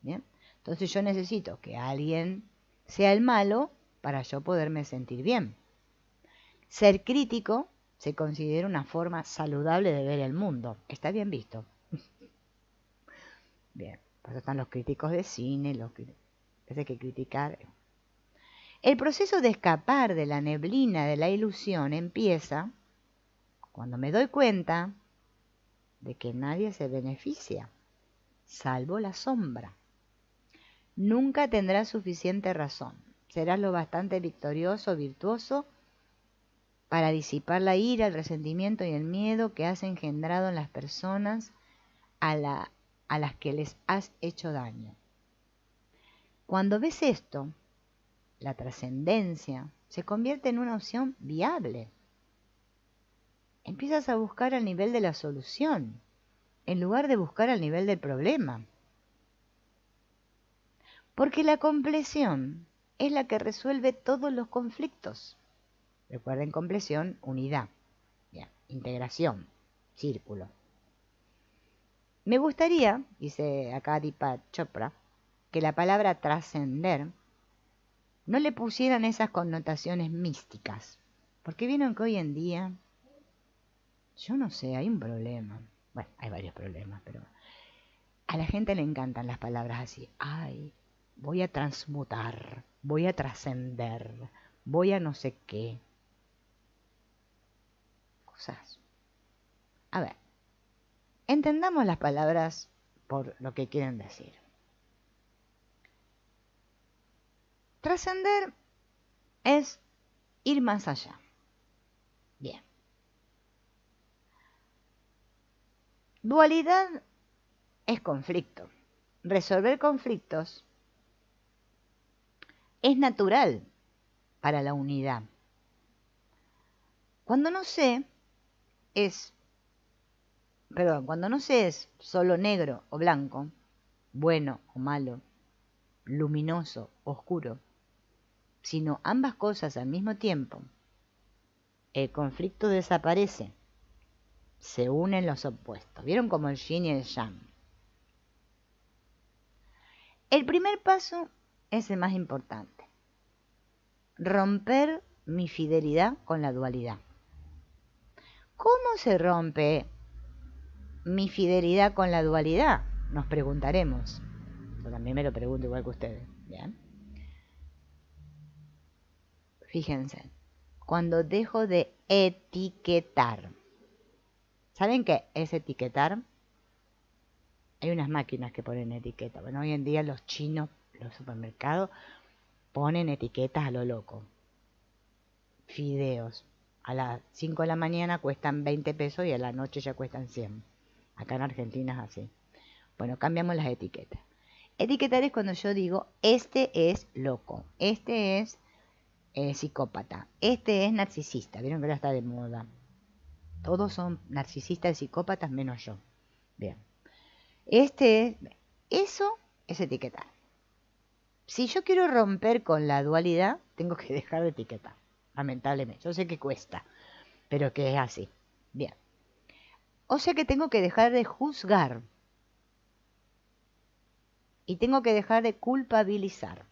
A: Bien. Entonces yo necesito que alguien sea el malo para yo poderme sentir bien. Ser crítico se considera una forma saludable de ver el mundo. Está bien visto. Bien, por eso están los críticos de cine, hay que criticar. El proceso de escapar de la neblina de la ilusión empieza cuando me doy cuenta de que nadie se beneficia, salvo la sombra. Nunca tendrás suficiente razón. Serás lo bastante victorioso o virtuoso para disipar la ira, el resentimiento y el miedo que has engendrado en las personas a las que les has hecho daño. Cuando ves esto, la trascendencia se convierte en una opción viable. Empiezas a buscar al nivel de la solución, en lugar de buscar al nivel del problema. Porque la compleción es la que resuelve todos los conflictos. Recuerden, compleción, unidad. Bien, integración, círculo. Me gustaría, dice acá Deepak Chopra, que la palabra trascender no le pusieran esas connotaciones místicas. Porque vieron que hoy en día, yo no sé, hay un problema. Bueno, hay varios problemas, pero a la gente le encantan las palabras así. Ay, voy a transmutar, voy a trascender, voy a no sé qué. Cosas. A ver, entendamos las palabras por lo que quieren decir. Trascender es ir más allá. Bien. Dualidad es conflicto. Resolver conflictos es natural para la unidad. Cuando no sé es solo negro o blanco, bueno o malo, luminoso, oscuro, sino ambas cosas al mismo tiempo, el conflicto desaparece. Se unen los opuestos. ¿Vieron como el yin y el yang? El primer paso es el más importante. Romper mi fidelidad con la dualidad. ¿Cómo se rompe mi fidelidad con la dualidad? Nos preguntaremos. Yo también me lo pregunto igual que ustedes. ¿Bien? Fíjense, cuando dejo de etiquetar. ¿Saben qué es etiquetar? Hay unas máquinas que ponen etiqueta. Bueno, hoy en día los chinos, los supermercados, ponen etiquetas a lo loco. Fideos. A las 5 de la mañana cuestan 20 pesos y a la noche ya cuestan 100. Acá en Argentina es así. Bueno, cambiamos las etiquetas. Etiquetar es cuando yo digo, este es loco, este es psicópata, este es narcisista. Vieron que ahora está de moda. Todos son narcisistas y psicópatas menos yo. Bien. Eso es etiquetar. Si yo quiero romper con la dualidad, tengo que dejar de etiquetar. Lamentablemente. Yo sé que cuesta, pero que es así. Bien. O sea que tengo que dejar de juzgar. Y tengo que dejar de culpabilizar.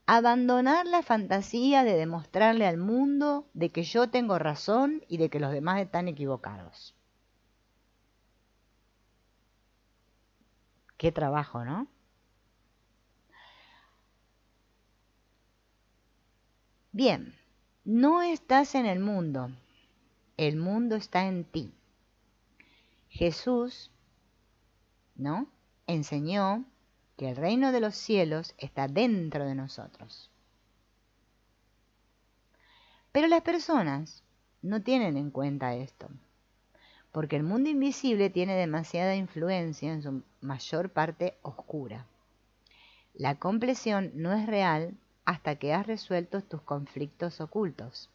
A: Abandonar la fantasía de demostrarle al mundo de que yo tengo razón y de que los demás están equivocados. Qué trabajo, ¿no? Bien, no estás en el mundo está en ti. Jesús, ¿no?, enseñó que el reino de los cielos está dentro de nosotros. Pero las personas no tienen en cuenta esto, porque el mundo invisible tiene demasiada influencia en su mayor parte oscura. La compleción no es real hasta que has resuelto tus conflictos ocultos.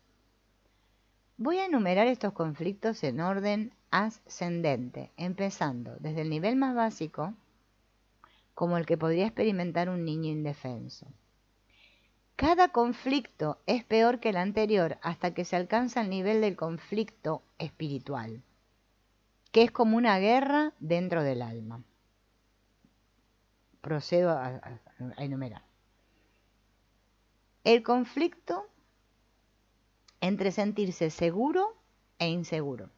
A: Voy a enumerar estos conflictos en orden ascendente, empezando desde el nivel más básico, como el que podría experimentar un niño indefenso. Cada conflicto es peor que el anterior hasta que se alcanza el nivel del conflicto espiritual, que es como una guerra dentro del alma. Procedo a enumerar. El conflicto entre sentirse seguro e inseguro.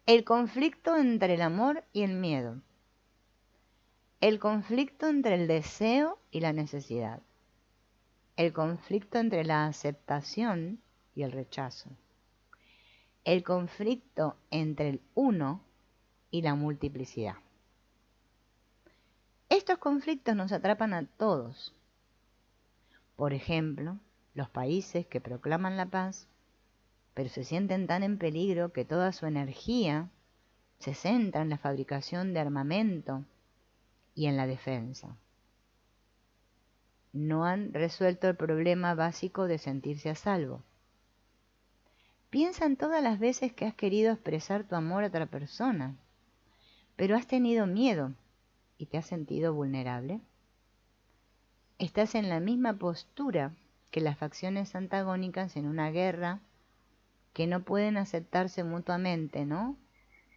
A: El conflicto entre el amor y el miedo. El conflicto entre el deseo y la necesidad. El conflicto entre la aceptación y el rechazo. El conflicto entre el uno y la multiplicidad. Estos conflictos nos atrapan a todos. Por ejemplo, los países que proclaman la paz, pero se sienten tan en peligro que toda su energía se centra en la fabricación de armamento y en la defensa. No han resuelto el problema básico de sentirse a salvo. Piensa en todas las veces que has querido expresar tu amor a otra persona, pero has tenido miedo y te has sentido vulnerable. Estás en la misma postura que las facciones antagónicas en una guerra que no pueden aceptarse mutuamente, ¿no?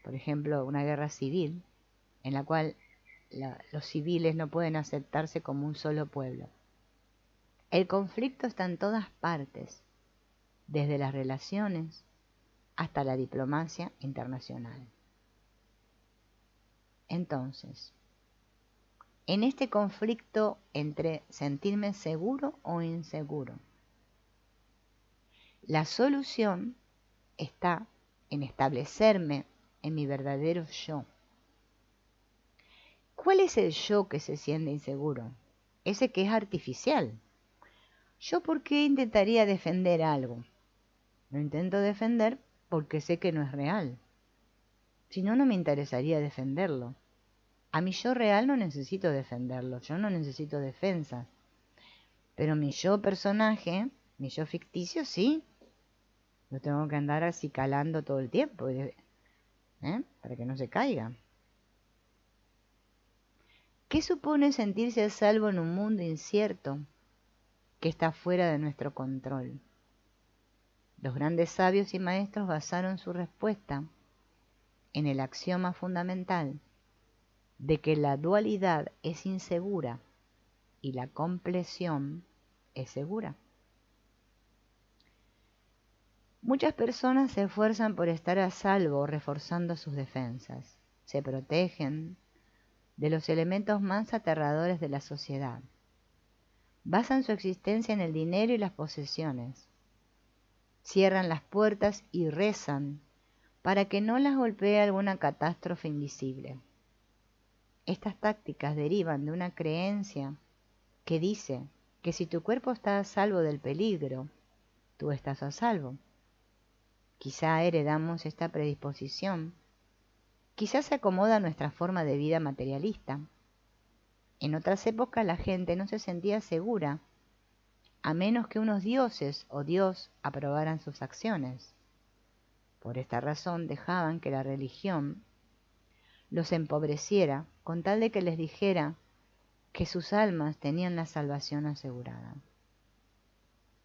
A: Por ejemplo, una guerra civil, en la cual los civiles no pueden aceptarse como un solo pueblo. El conflicto está en todas partes, desde las relaciones hasta la diplomacia internacional. Entonces, en este conflicto entre sentirme seguro o inseguro, la solución está en establecerme en mi verdadero yo. ¿Cuál es el yo que se siente inseguro? Ese que es artificial. ¿Yo por qué intentaría defender algo? Lo intento defender porque sé que no es real. Si no, no me interesaría defenderlo. A mi yo real no necesito defenderlo, yo no necesito defensa. Pero mi yo personaje, mi yo ficticio, sí. Lo tengo que andar acicalando todo el tiempo, para que no se caiga. ¿Qué supone sentirse a salvo en un mundo incierto que está fuera de nuestro control? Los grandes sabios y maestros basaron su respuesta en el axioma fundamental de que la dualidad es insegura y la compleción es segura. Muchas personas se esfuerzan por estar a salvo reforzando sus defensas. Se protegen de los elementos más aterradores de la sociedad. Basan su existencia en el dinero y las posesiones. Cierran las puertas y rezan para que no las golpee alguna catástrofe invisible. Estas tácticas derivan de una creencia que dice que si tu cuerpo está a salvo del peligro, tú estás a salvo. Quizá heredamos esta predisposición. Quizá se acomoda a nuestra forma de vida materialista. En otras épocas la gente no se sentía segura, a menos que unos dioses o Dios aprobaran sus acciones. Por esta razón dejaban que la religión los empobreciera con tal de que les dijera que sus almas tenían la salvación asegurada.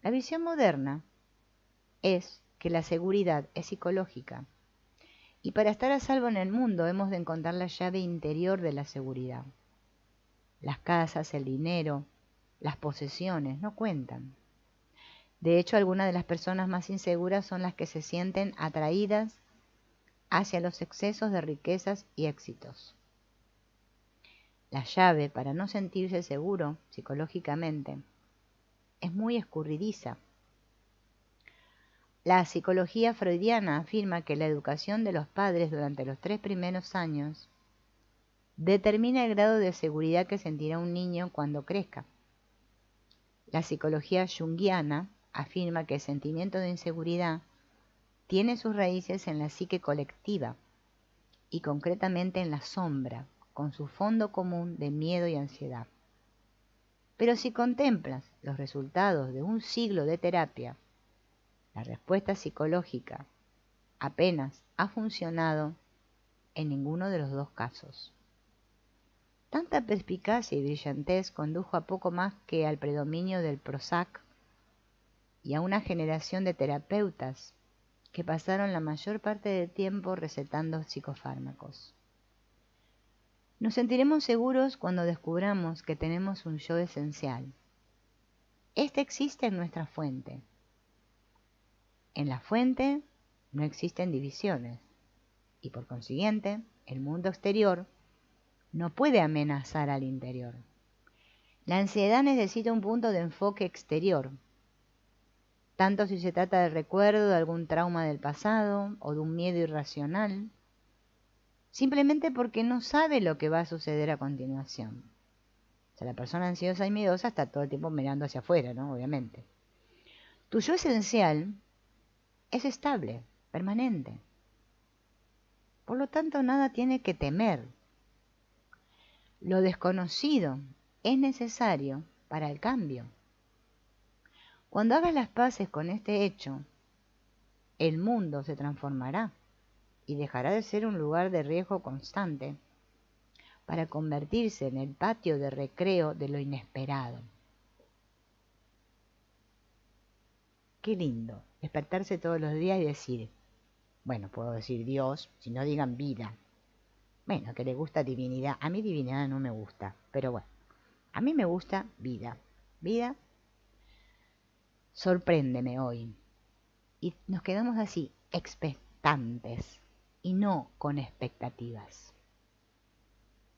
A: La visión moderna es que la seguridad es psicológica y para estar a salvo en el mundo hemos de encontrar la llave interior de la seguridad. Las casas, el dinero, las posesiones no cuentan. De hecho, algunas de las personas más inseguras son las que se sienten atraídas hacia los excesos de riquezas y éxitos. La llave para no sentirse seguro psicológicamente es muy escurridiza. La psicología freudiana afirma que la educación de los padres durante los 3 primeros años determina el grado de seguridad que sentirá un niño cuando crezca. La psicología junguiana afirma que el sentimiento de inseguridad tiene sus raíces en la psique colectiva y concretamente en la sombra, con su fondo común de miedo y ansiedad. Pero si contemplas los resultados de un siglo de terapia, la respuesta psicológica apenas ha funcionado en ninguno de los dos casos. Tanta perspicacia y brillantez condujo a poco más que al predominio del Prozac y a una generación de terapeutas que pasaron la mayor parte del tiempo recetando psicofármacos. Nos sentiremos seguros cuando descubramos que tenemos un yo esencial. Este existe en nuestra fuente. En la fuente no existen divisiones y por consiguiente el mundo exterior no puede amenazar al interior. La ansiedad necesita un punto de enfoque exterior, tanto si se trata del recuerdo de algún trauma del pasado o de un miedo irracional, simplemente porque no sabe lo que va a suceder a continuación. O sea, la persona ansiosa y miedosa está todo el tiempo mirando hacia afuera, ¿no? Obviamente. Tu yo esencial es estable, permanente. Por lo tanto, nada tiene que temer. Lo desconocido es necesario para el cambio. Cuando hagas las paces con este hecho, el mundo se transformará y dejará de ser un lugar de riesgo constante para convertirse en el patio de recreo de lo inesperado. Qué lindo despertarse todos los días y decir, bueno, puedo decir Dios, si no digan vida. Bueno, que le gusta divinidad. A mí divinidad no me gusta, pero bueno, a mí me gusta vida. Vida, sorpréndeme hoy. Y nos quedamos así, expectantes y no con expectativas.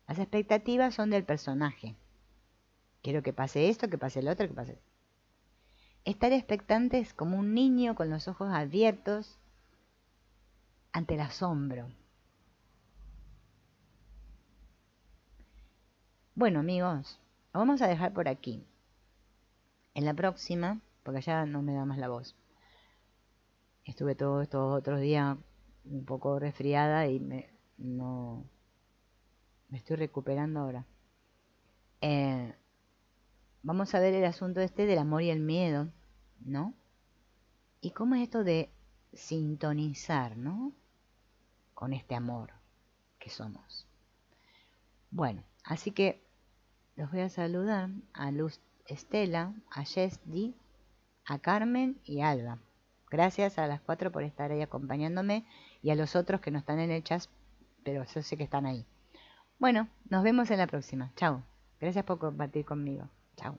A: Las expectativas son del personaje. Quiero que pase esto, que pase el otro, que pase. Estar expectante es como un niño con los ojos abiertos ante el asombro. Bueno, amigos, lo vamos a dejar por aquí. En la próxima, porque ya no me da más la voz. Estuve todos estos otros días un poco resfriada y me estoy recuperando ahora. Vamos a ver el asunto del amor y el miedo, ¿no? Y cómo es esto de sintonizar, ¿no? Con este amor que somos. Bueno, así que los voy a saludar a Luz Estela, a Yesdi, a Carmen y a Alba. Gracias a las 4 por estar ahí acompañándome y a los otros que no están en el chat, pero yo sé que están ahí. Bueno, nos vemos en la próxima. Chao. Gracias por compartir conmigo. Chao.